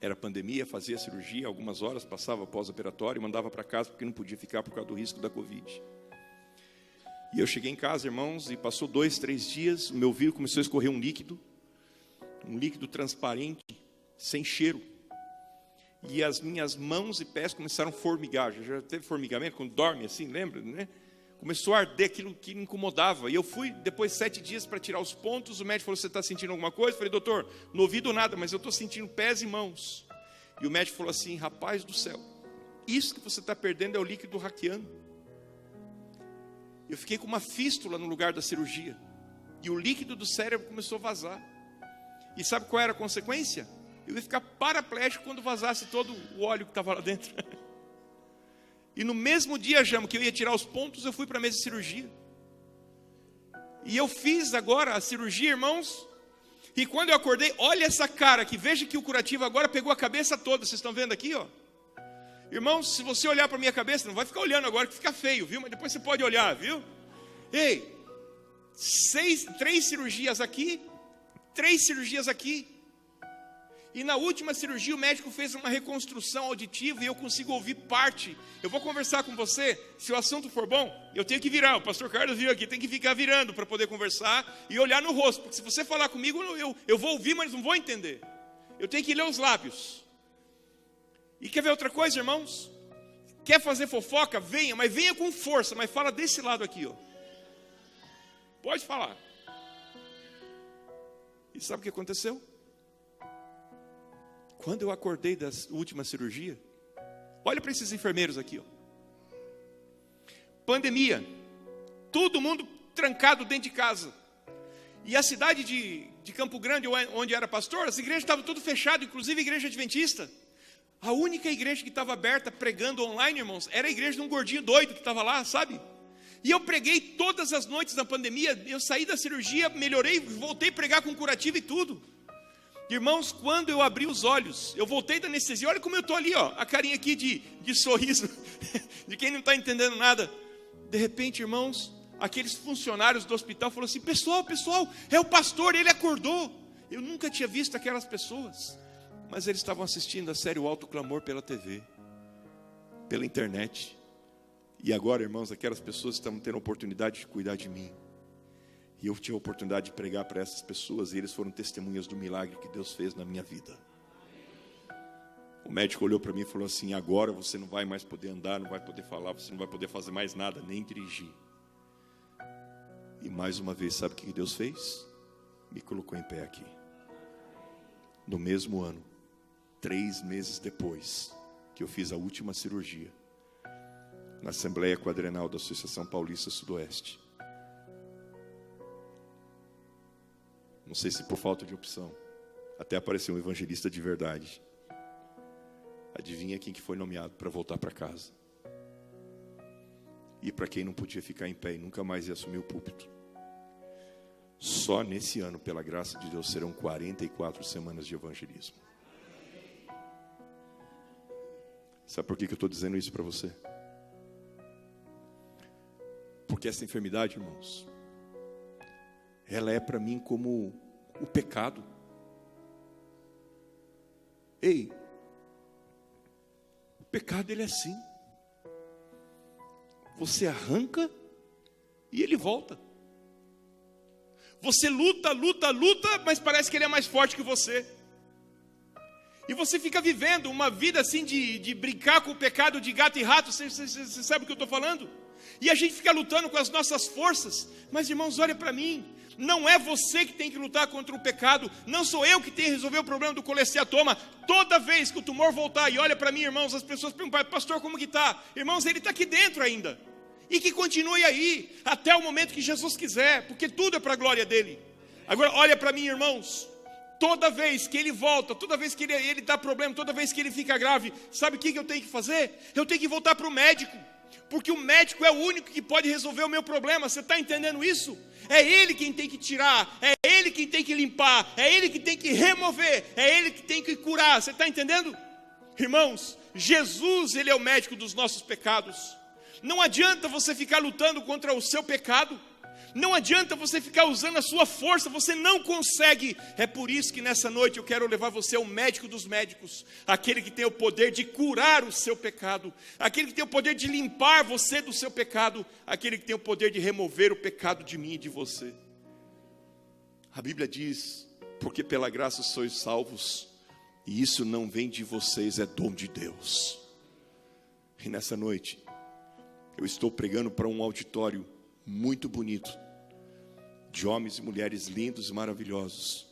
Era pandemia, fazia cirurgia, algumas horas, passava pós-operatório e mandava para casa porque não podia ficar por causa do risco da Covid. E eu cheguei em casa, irmãos, e passou 2, 3 dias, o meu ouvido começou a escorrer um líquido transparente, sem cheiro. E as minhas mãos e pés começaram a formigar. Já teve formigamento quando dorme assim, lembra, né? Começou a arder aquilo que me incomodava. E eu fui, depois de 7 dias, para tirar os pontos. O médico falou: você está sentindo alguma coisa? Eu falei: doutor, no ouvido nada, mas eu estou sentindo pés e mãos. E o médico falou assim: rapaz do céu, isso que você está perdendo é o líquido raquiano. Eu fiquei com uma fístula no lugar da cirurgia. E o líquido do cérebro começou a vazar. E sabe qual era a consequência? Eu ia ficar paraplégico quando vazasse todo o óleo que estava lá dentro. E no mesmo dia, Jamo, que eu ia tirar os pontos, eu fui para a mesa de cirurgia. E eu fiz agora a cirurgia, irmãos. E quando eu acordei, olha essa cara aqui. Veja que o curativo agora pegou a cabeça toda. Vocês estão vendo aqui, ó. Irmãos, se você olhar para a minha cabeça, não vai ficar olhando agora que fica feio, viu? Mas depois você pode olhar, viu? Ei, 3 cirurgias aqui, 3 cirurgias aqui. E na última cirurgia o médico fez uma reconstrução auditiva e eu consigo ouvir parte. Eu vou conversar com você, se o assunto for bom, eu tenho que virar. O pastor Carlos viu aqui, tem que ficar virando para poder conversar e olhar no rosto. Porque se você falar comigo, eu vou ouvir, mas não vou entender. Eu tenho que ler os lábios. E quer ver outra coisa, irmãos? Quer fazer fofoca? Venha, mas venha com força. Mas fala desse lado aqui, ó. Pode falar. E sabe o que aconteceu? Quando eu acordei da última cirurgia, olha para esses enfermeiros aqui, ó. Pandemia, todo mundo trancado dentro de casa. E a cidade de Campo Grande, onde era pastor, as igrejas estavam tudo fechadas, inclusive a igreja adventista. A única igreja que estava aberta, pregando online, irmãos, era a igreja de um gordinho doido que estava lá, sabe? E eu preguei todas as noites na pandemia, eu saí da cirurgia, melhorei, voltei a pregar com curativo e tudo. Irmãos, quando eu abri os olhos, eu voltei da anestesia, olha como eu estou ali, ó, a carinha aqui de sorriso, de quem não está entendendo nada. De repente, irmãos, aqueles funcionários do hospital falaram assim: pessoal, é o pastor, ele acordou. Eu nunca tinha visto aquelas pessoas, mas eles estavam assistindo a série O Alto Clamor pela TV, pela internet. E agora, irmãos, aquelas pessoas estão tendo a oportunidade de cuidar de mim. E eu tive a oportunidade de pregar para essas pessoas, e eles foram testemunhas do milagre que Deus fez na minha vida. O médico olhou para mim e falou assim: agora você não vai mais poder andar, não vai poder falar, você não vai poder fazer mais nada, nem dirigir. E mais uma vez, sabe o que Deus fez? Me colocou em pé aqui. No mesmo ano, 3 meses depois que eu fiz a última cirurgia, na Assembleia Quadrenal da Associação Paulista Sudoeste. Não sei se por falta de opção, até apareceu um evangelista de verdade. Adivinha quem que foi nomeado para voltar para casa? E para quem não podia ficar em pé e nunca mais ia assumir o púlpito. Só nesse ano, pela graça de Deus, serão 44 semanas de evangelismo. Sabe por que eu estou dizendo isso para você? Porque essa enfermidade, irmãos, ela é para mim como o pecado. Ei, o pecado ele é assim. Você arranca e ele volta. Você luta, mas parece que ele é mais forte que você. E você fica vivendo uma vida assim de brincar com o pecado de gato e rato. Você sabe o que eu estou falando? E a gente fica lutando com as nossas forças. Mas irmãos, olha para mim. Não é você que tem que lutar contra o pecado. Não sou eu que tenho que resolver o problema do colesteatoma. Toda vez que o tumor voltar, e olha para mim, irmãos, as pessoas perguntam: pastor, como que está? Irmãos, ele está aqui dentro ainda. E que continue aí, até o momento que Jesus quiser, porque tudo é para a glória dele. Agora, olha para mim, irmãos. Toda vez que ele volta, toda vez que ele dá problema, toda vez que ele fica grave, sabe o que eu tenho que fazer? Eu tenho que voltar para o médico. Porque o médico é o único que pode resolver o meu problema. Você está entendendo isso? É ele quem tem que tirar, é ele quem tem que limpar, é ele que tem que remover, é ele que tem que curar. Você está entendendo? Irmãos, Jesus, ele é o médico dos nossos pecados. Não adianta você ficar lutando contra o seu pecado. Não adianta você ficar usando a sua força, você não consegue. É por isso que nessa noite eu quero levar você ao médico dos médicos, aquele que tem o poder de curar o seu pecado, aquele que tem o poder de limpar você do seu pecado, aquele que tem o poder de remover o pecado de mim e de você. A Bíblia diz: porque pela graça sois salvos, e isso não vem de vocês, é dom de Deus. E nessa noite eu estou pregando para um auditório muito bonito, de homens e mulheres lindos e maravilhosos,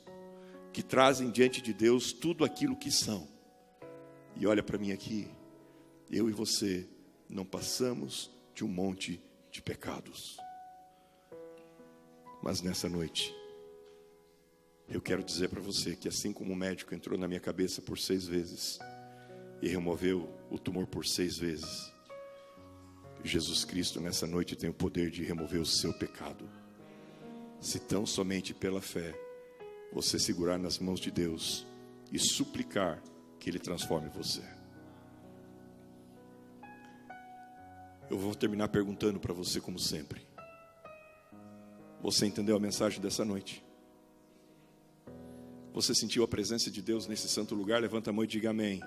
que trazem diante de Deus tudo aquilo que são. E olha para mim aqui, eu e você não passamos de um monte de pecados. Mas nessa noite, eu quero dizer para você que assim como o médico entrou na minha cabeça por 6 vezes, e removeu o tumor por 6 vezes, Jesus Cristo nessa noite tem o poder de remover o seu pecado. Se tão somente pela fé você segurar nas mãos de Deus e suplicar que Ele transforme você. Eu vou terminar perguntando para você como sempre. Você entendeu a mensagem dessa noite? Você sentiu a presença de Deus nesse santo lugar? Levanta a mão e diga amém.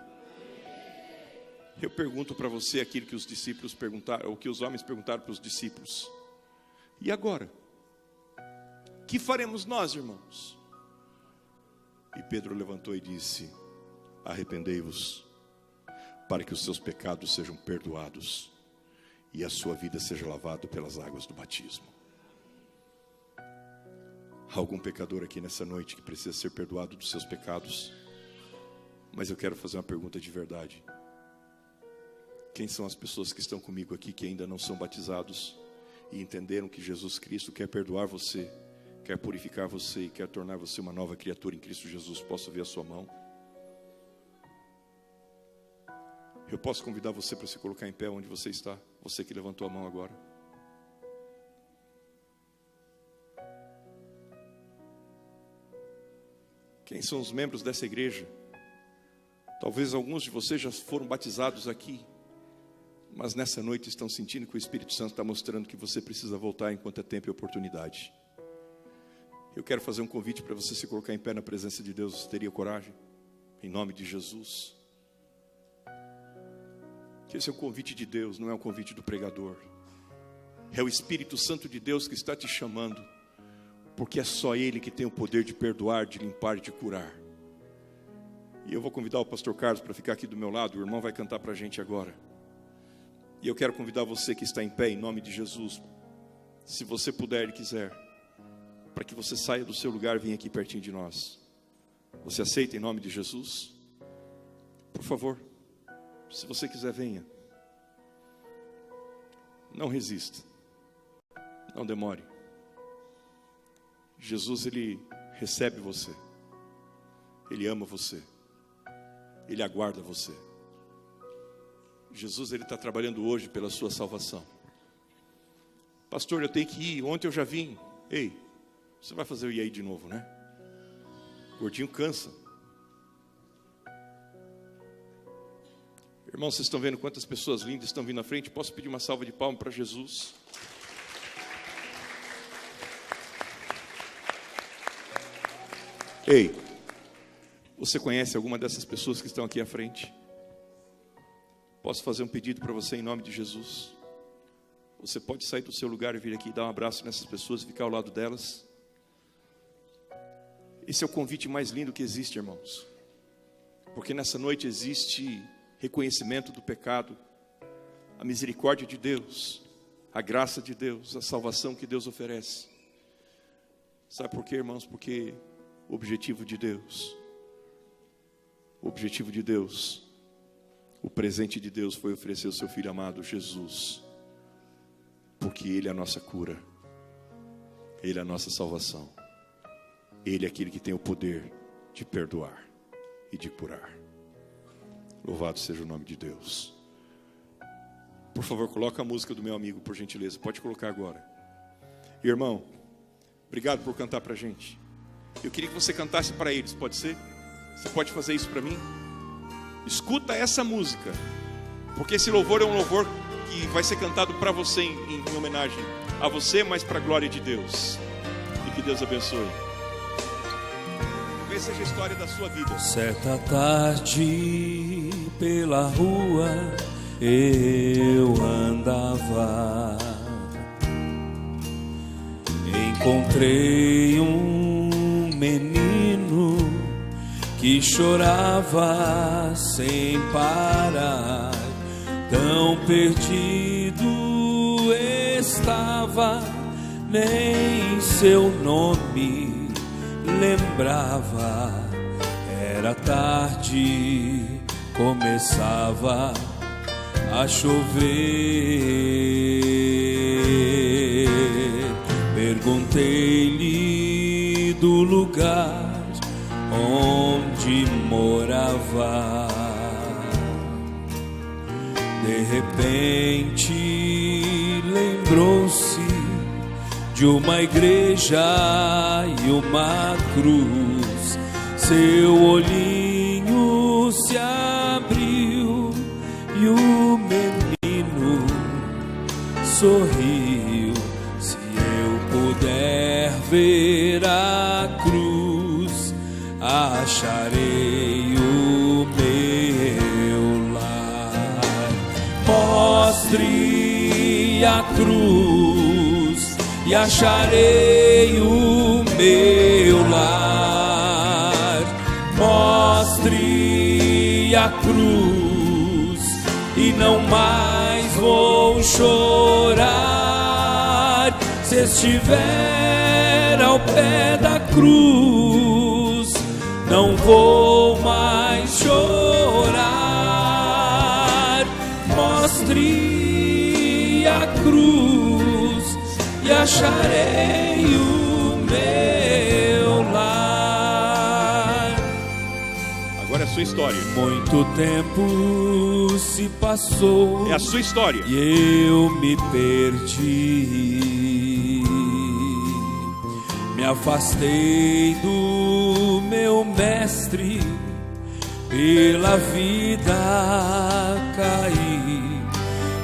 Eu pergunto para você aquilo que os discípulos perguntaram, ou que os homens perguntaram para os discípulos: e agora? Que faremos nós, irmãos? E Pedro levantou e disse: arrependei-vos, para que os seus pecados sejam perdoados e a sua vida seja lavada pelas águas do batismo. Há algum pecador aqui nessa noite que precisa ser perdoado dos seus pecados? Mas eu quero fazer uma pergunta de verdade. Quem são as pessoas que estão comigo aqui que ainda não são batizados e entenderam que Jesus Cristo quer perdoar você, quer purificar você e quer tornar você uma nova criatura em Cristo Jesus? Posso ver a sua mão? Eu posso convidar você para se colocar em pé onde você está, você que levantou a mão agora. Quem são os membros dessa igreja? Talvez alguns de vocês já foram batizados aqui, mas nessa noite estão sentindo que o Espírito Santo está mostrando que você precisa voltar enquanto é tempo e oportunidade. Eu quero fazer um convite para você se colocar em pé na presença de Deus. Você teria coragem? Em nome de Jesus. Que esse é o convite de Deus, não é o convite do pregador. É o Espírito Santo de Deus que está te chamando, porque é só Ele que tem o poder de perdoar, de limpar, de curar. E eu vou convidar o pastor Carlos para ficar aqui do meu lado. O irmão vai cantar para a gente agora. E eu quero convidar você que está em pé, em nome de Jesus, se você puder e quiser, para que você saia do seu lugar e venha aqui pertinho de nós. Você aceita em nome de Jesus? Por favor, se você quiser, venha. Não resista. Não demore. Jesus, Ele recebe você. Ele ama você. Ele aguarda você. Jesus, Ele está trabalhando hoje pela sua salvação. Pastor, eu tenho que ir. Ontem eu já vim. Ei, você vai fazer o ir aí de novo, né? Gordinho cansa. Irmãos, vocês estão vendo quantas pessoas lindas estão vindo à frente? Posso pedir uma salva de palmas para Jesus? Ei, você conhece alguma dessas pessoas que estão aqui à frente? Posso fazer um pedido para você em nome de Jesus? Você pode sair do seu lugar e vir aqui dar um abraço nessas pessoas e ficar ao lado delas? Esse é o convite mais lindo que existe, irmãos. Porque nessa noite existe reconhecimento do pecado, a misericórdia de Deus, a graça de Deus, a salvação que Deus oferece. Sabe por quê, irmãos? Porque o objetivo de Deus, o presente de Deus foi oferecer o seu Filho amado, Jesus, porque Ele é a nossa cura, Ele é a nossa salvação, Ele é aquele que tem o poder de perdoar e de curar. Louvado seja o nome de Deus. Por favor, coloca a música do meu amigo, por gentileza. Pode colocar agora. Irmão, obrigado por cantar para a gente. Eu queria que você cantasse para eles, pode ser? Você pode fazer isso para mim? Escuta essa música, porque esse louvor é um louvor que vai ser cantado para você em homenagem a você, mas para a glória de Deus. E que Deus abençoe. Talvez seja a história da sua vida. Certa tarde pela rua eu andava, encontrei um menino que chorava sem parar, tão perdido estava, nem seu nome lembrava. Era tarde, começava a chover. Perguntei-lhe do lugar onde morava. De repente lembrou-se de uma igreja e uma cruz. Seu olhinho se abriu e o menino sorriu. Se eu puder ver a cruz, acharei o meu lar. Mostre a cruz e acharei o meu lar. Mostre a cruz e não mais vou chorar. Se estiver ao pé da cruz, não vou mais chorar. Mostre a cruz e acharei o meu lar. Agora é a sua história. Muito tempo se passou. É a sua história. E eu me perdi. Me afastei do meu mestre, pela vida caí.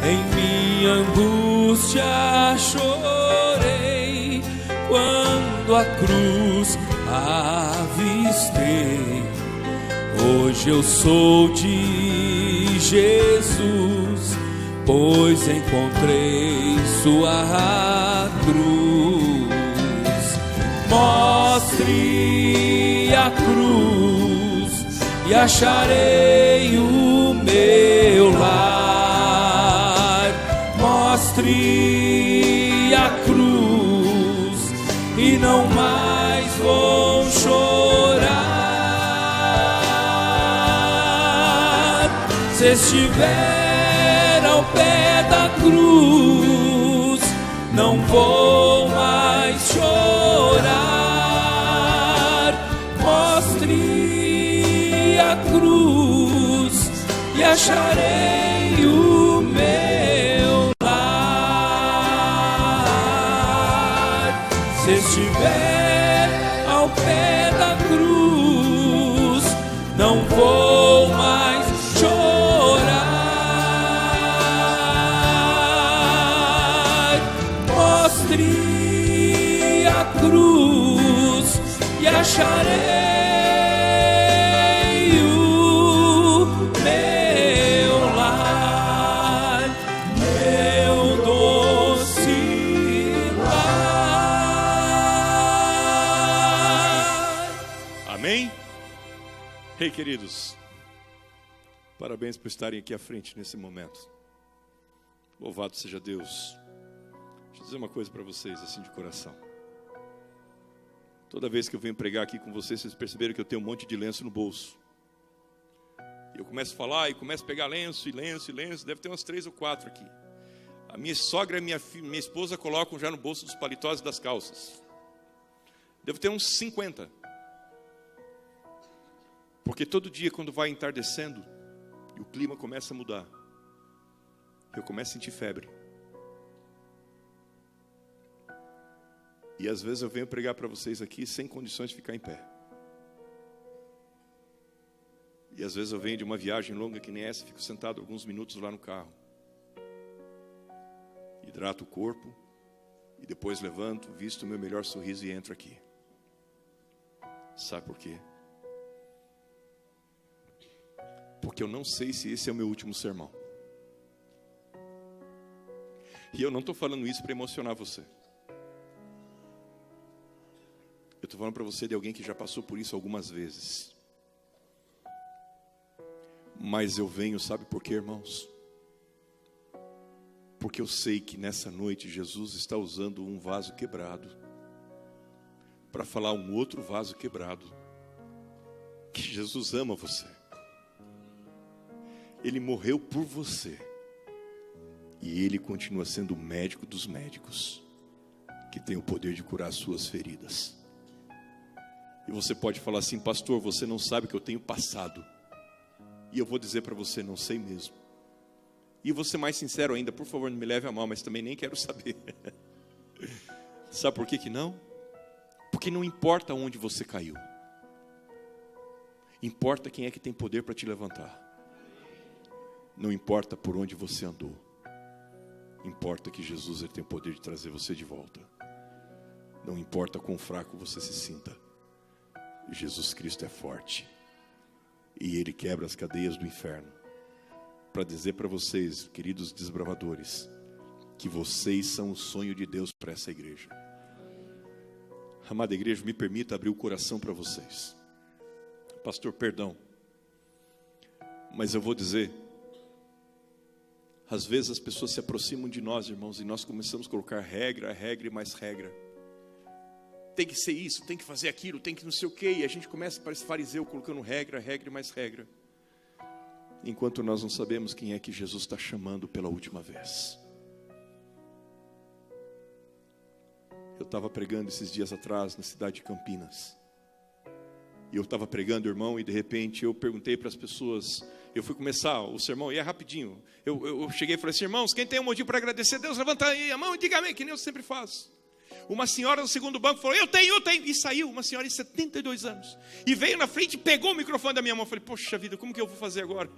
Em minha angústia chorei, quando a cruz avistei. Hoje eu sou de Jesus, pois encontrei sua cruz. Mostre a cruz e acharei o meu lar. Mostre a cruz e não mais vou chorar. Se estiver ao pé da cruz, não vou mais chorar. Mostre a cruz e acharei o meu lar. Se estiver ao pé da cruz, não vou mais chorar. Mostre a cruz e acharei o meu lar, meu doce lar. Amém? Ei, queridos, parabéns por estarem aqui à frente nesse momento. Louvado seja Deus. Deixa eu dizer uma coisa para vocês, assim de coração. Toda vez que eu venho pregar aqui com vocês, vocês perceberam que eu tenho um monte de lenço no bolso. Eu começo a falar e começo a pegar lenço e lenço e lenço. Deve ter umas 3 ou 4 aqui. A minha sogra e minha esposa colocam já no bolso dos paletós e das calças. Devo ter uns 50. Porque todo dia, quando vai entardecendo e o clima começa a mudar, eu começo a sentir febre. E às vezes eu venho pregar para vocês aqui sem condições de ficar em pé. E às vezes eu venho de uma viagem longa que nem essa, fico sentado alguns minutos lá no carro. Hidrato o corpo e depois levanto, visto o meu melhor sorriso e entro aqui. Sabe por quê? Porque eu não sei se esse é o meu último sermão. E eu não estou falando isso para emocionar você. Eu estou falando para você de alguém que já passou por isso algumas vezes. Mas eu venho, sabe por quê, irmãos? Porque eu sei que nessa noite Jesus está usando um vaso quebrado para falar um outro vaso quebrado. Que Jesus ama você. Ele morreu por você. E Ele continua sendo o médico dos médicos, que tem o poder de curar as suas feridas. E você pode falar assim: pastor, você não sabe que eu tenho passado. E eu vou dizer para você: não sei mesmo. E vou ser mais sincero ainda, por favor, não me leve a mal, mas também nem quero saber. Sabe por que não? Porque não importa onde você caiu. Importa quem é que tem poder para te levantar. Não importa por onde você andou. Importa que Jesus ele tem o poder de trazer você de volta. Não importa quão fraco você se sinta. Jesus Cristo é forte. E Ele quebra as cadeias do inferno. Para dizer para vocês, queridos desbravadores, que vocês são o sonho de Deus para essa igreja. Amada igreja, me permita abrir o coração para vocês. Pastor, perdão. Mas eu vou dizer, às vezes as pessoas se aproximam de nós, irmãos, e nós começamos a colocar regra e mais regra. Tem que ser isso, tem que fazer aquilo, tem que não sei o quê. E a gente começa a parecer fariseu, colocando regra e mais regra. Enquanto nós não sabemos quem é que Jesus está chamando pela última vez. Eu estava pregando esses dias atrás na cidade de Campinas. E eu estava pregando, irmão, e de repente eu perguntei para as pessoas. Eu fui começar o sermão, e é rapidinho. Eu cheguei e falei assim: irmãos, quem tem um motivo para agradecer a Deus, levanta aí a mão e diga amém, que nem eu sempre faço. Uma senhora no segundo banco falou: eu tenho. E saiu uma senhora de 72 anos. E veio na frente e pegou o microfone da minha mão. Eu falei: poxa vida, como que eu vou fazer agora?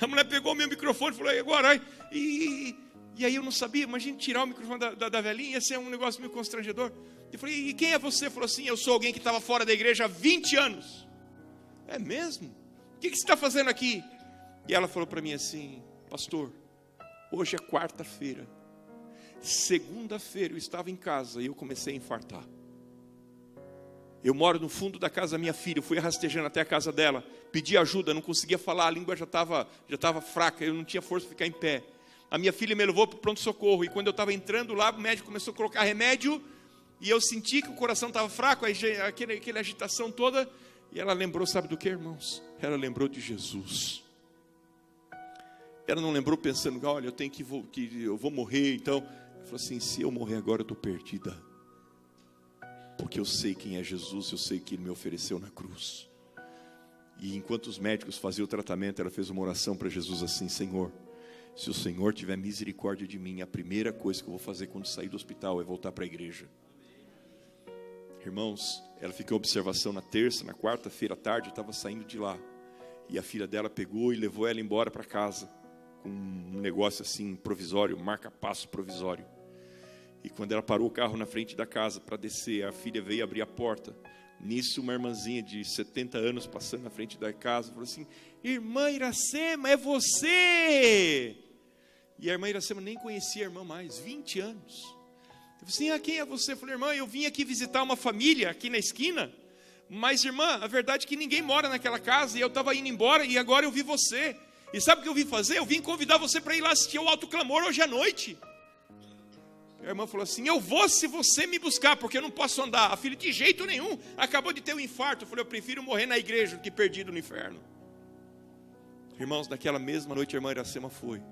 A mulher pegou o meu microfone e falou: e agora? E aí eu não sabia, imagina tirar o microfone da velhinha, ia ser um negócio meio constrangedor. Eu falei: e quem é você? Falou assim: eu sou alguém que estava fora da igreja há 20 anos. É mesmo? O que você está fazendo aqui? E ela falou para mim assim: pastor, hoje é quarta-feira. Segunda-feira eu estava em casa e eu comecei a infartar. Eu moro no fundo da casa da minha filha, eu fui rastejando até a casa dela, pedi ajuda, não conseguia falar, a língua já estava fraca, eu não tinha força para ficar em pé. A minha filha me levou para o pronto-socorro, e quando eu estava entrando lá, o médico começou a colocar remédio, e eu senti que o coração estava fraco, aquela agitação toda, e ela lembrou, sabe do que, irmãos? Ela lembrou de Jesus. Ela não lembrou pensando, olha, eu vou morrer, então. Ela falou assim, se eu morrer agora, eu estou perdida. Porque eu sei quem é Jesus, eu sei que Ele me ofereceu na cruz. E enquanto os médicos faziam o tratamento, ela fez uma oração para Jesus assim, Senhor, se o Senhor tiver misericórdia de mim, a primeira coisa que eu vou fazer quando sair do hospital é voltar para a igreja. Irmãos, ela ficou em observação na terça, na quarta-feira à tarde, eu estava saindo de lá. E a filha dela pegou e levou ela embora para casa, com um negócio assim, provisório, marca-passo provisório. E quando ela parou o carro na frente da casa para descer, a filha veio abrir a porta. Nisso, uma irmãzinha de 70 anos passando na frente da casa, falou assim, irmã Iracema, é você! E a irmã Iracema nem conhecia a irmã mais, 20 anos. Eu falei assim, quem é você? Eu falei, irmã, eu vim aqui visitar uma família aqui na esquina, mas irmã, a verdade é que ninguém mora naquela casa, e eu estava indo embora, e agora eu vi você. E sabe o que eu vim fazer? Eu vim convidar você para ir lá assistir ao Alto Clamor hoje à noite. A irmã falou assim, eu vou se você me buscar, porque eu não posso andar. A filha, de jeito nenhum, acabou de ter um infarto. Eu falei, eu prefiro morrer na igreja do que perdido no inferno. Irmãos, naquela mesma noite a irmã Iracema foi.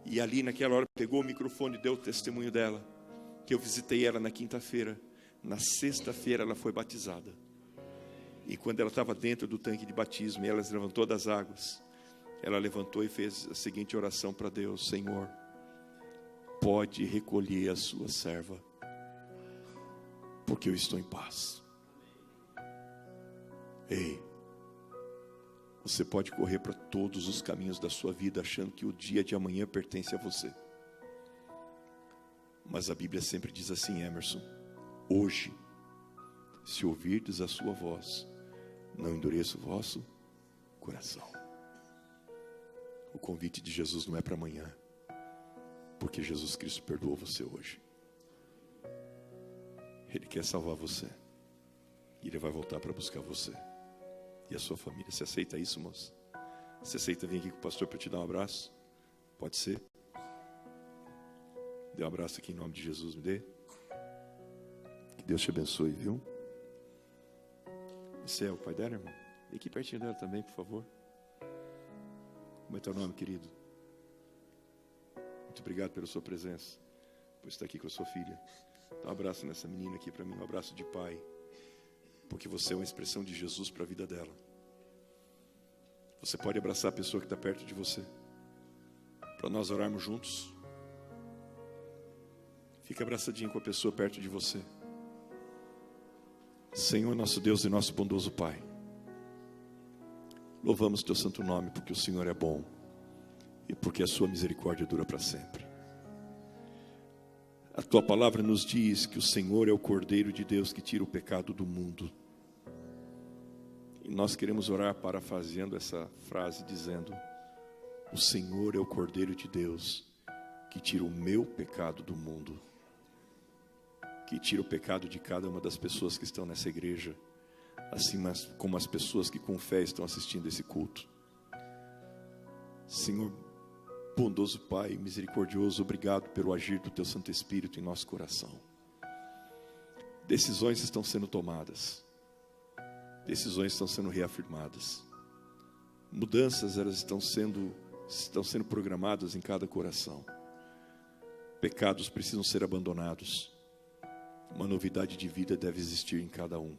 E ali naquela hora pegou o microfone e deu o testemunho dela. Que eu visitei ela na quinta-feira. Na sexta-feira ela foi batizada. E quando ela estava dentro do tanque de batismo, e ela se levantou das águas, ela levantou e fez a seguinte oração para Deus, Senhor, pode recolher a sua serva, porque eu estou em paz. Ei, você pode correr para todos os caminhos da sua vida, achando que o dia de amanhã pertence a você. Mas a Bíblia sempre diz assim, Emerson, hoje, se ouvirdes a sua voz, não endureça o vosso coração. O convite de Jesus não é para amanhã, porque Jesus Cristo perdoou você hoje. Ele quer salvar você. E Ele vai voltar para buscar você e a sua família. Você aceita isso, moça? Você aceita vir aqui com o pastor para te dar um abraço? Pode ser? Dê um abraço aqui em nome de Jesus, me dê. Que Deus te abençoe, viu? Você é o pai dela, irmão? Vem aqui pertinho dela também, por favor. Como é teu nome, querido? Muito obrigado pela sua presença, por estar aqui com a sua filha. Dá um abraço nessa menina aqui para mim, um abraço de pai, porque você é uma expressão de Jesus para a vida dela. Você pode abraçar a pessoa que está perto de você, para nós orarmos juntos. Fica abraçadinho com a pessoa perto de você. Senhor, nosso Deus e nosso bondoso Pai, louvamos teu santo nome, porque o Senhor é bom e porque a sua misericórdia dura para sempre. A tua palavra nos diz que o Senhor é o Cordeiro de Deus que tira o pecado do mundo. E nós queremos orar parafraseando essa frase dizendo: o Senhor é o Cordeiro de Deus que tira o meu pecado do mundo, que tira o pecado de cada uma das pessoas que estão nessa igreja, assim como as pessoas que com fé estão assistindo esse culto. Senhor, bondoso Pai, misericordioso, obrigado pelo agir do Teu Santo Espírito em nosso coração. Decisões estão sendo tomadas, decisões estão sendo reafirmadas, mudanças elas estão sendo programadas em cada coração. Pecados precisam ser abandonados, uma novidade de vida deve existir em cada um.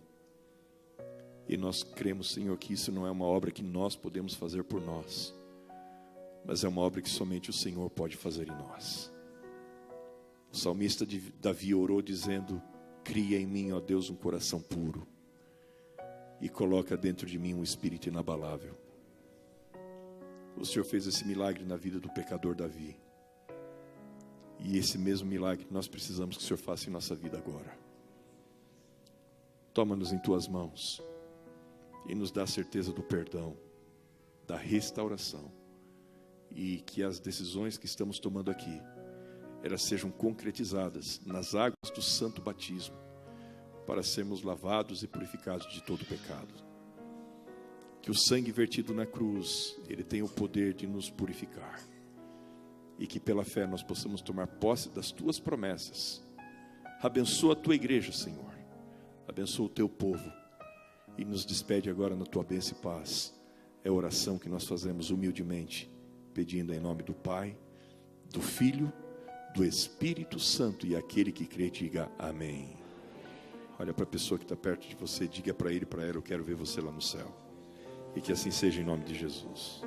E nós cremos, Senhor, que isso não é uma obra que nós podemos fazer por nós, mas é uma obra que somente o Senhor pode fazer em nós. O salmista Davi orou dizendo: cria em mim, ó Deus, um coração puro e coloca dentro de mim um espírito inabalável. O Senhor fez esse milagre na vida do pecador Davi, e esse mesmo milagre nós precisamos que o Senhor faça em nossa vida agora. Toma-nos em Tuas mãos e nos dá a certeza do perdão, da restauração, e que as decisões que estamos tomando aqui, elas sejam concretizadas nas águas do santo batismo, para sermos lavados e purificados de todo pecado. Que o sangue vertido na cruz, ele tem o poder de nos purificar. E que pela fé nós possamos tomar posse das tuas promessas. Abençoa a tua igreja, Senhor. Abençoa o teu povo. E nos despede agora na tua bênção e paz. É a oração que nós fazemos humildemente, pedindo em nome do Pai, do Filho, do Espírito Santo, e aquele que crê diga amém. Olha para a pessoa que está perto de você, diga para ele e para ela: eu quero ver você lá no céu. E que assim seja em nome de Jesus.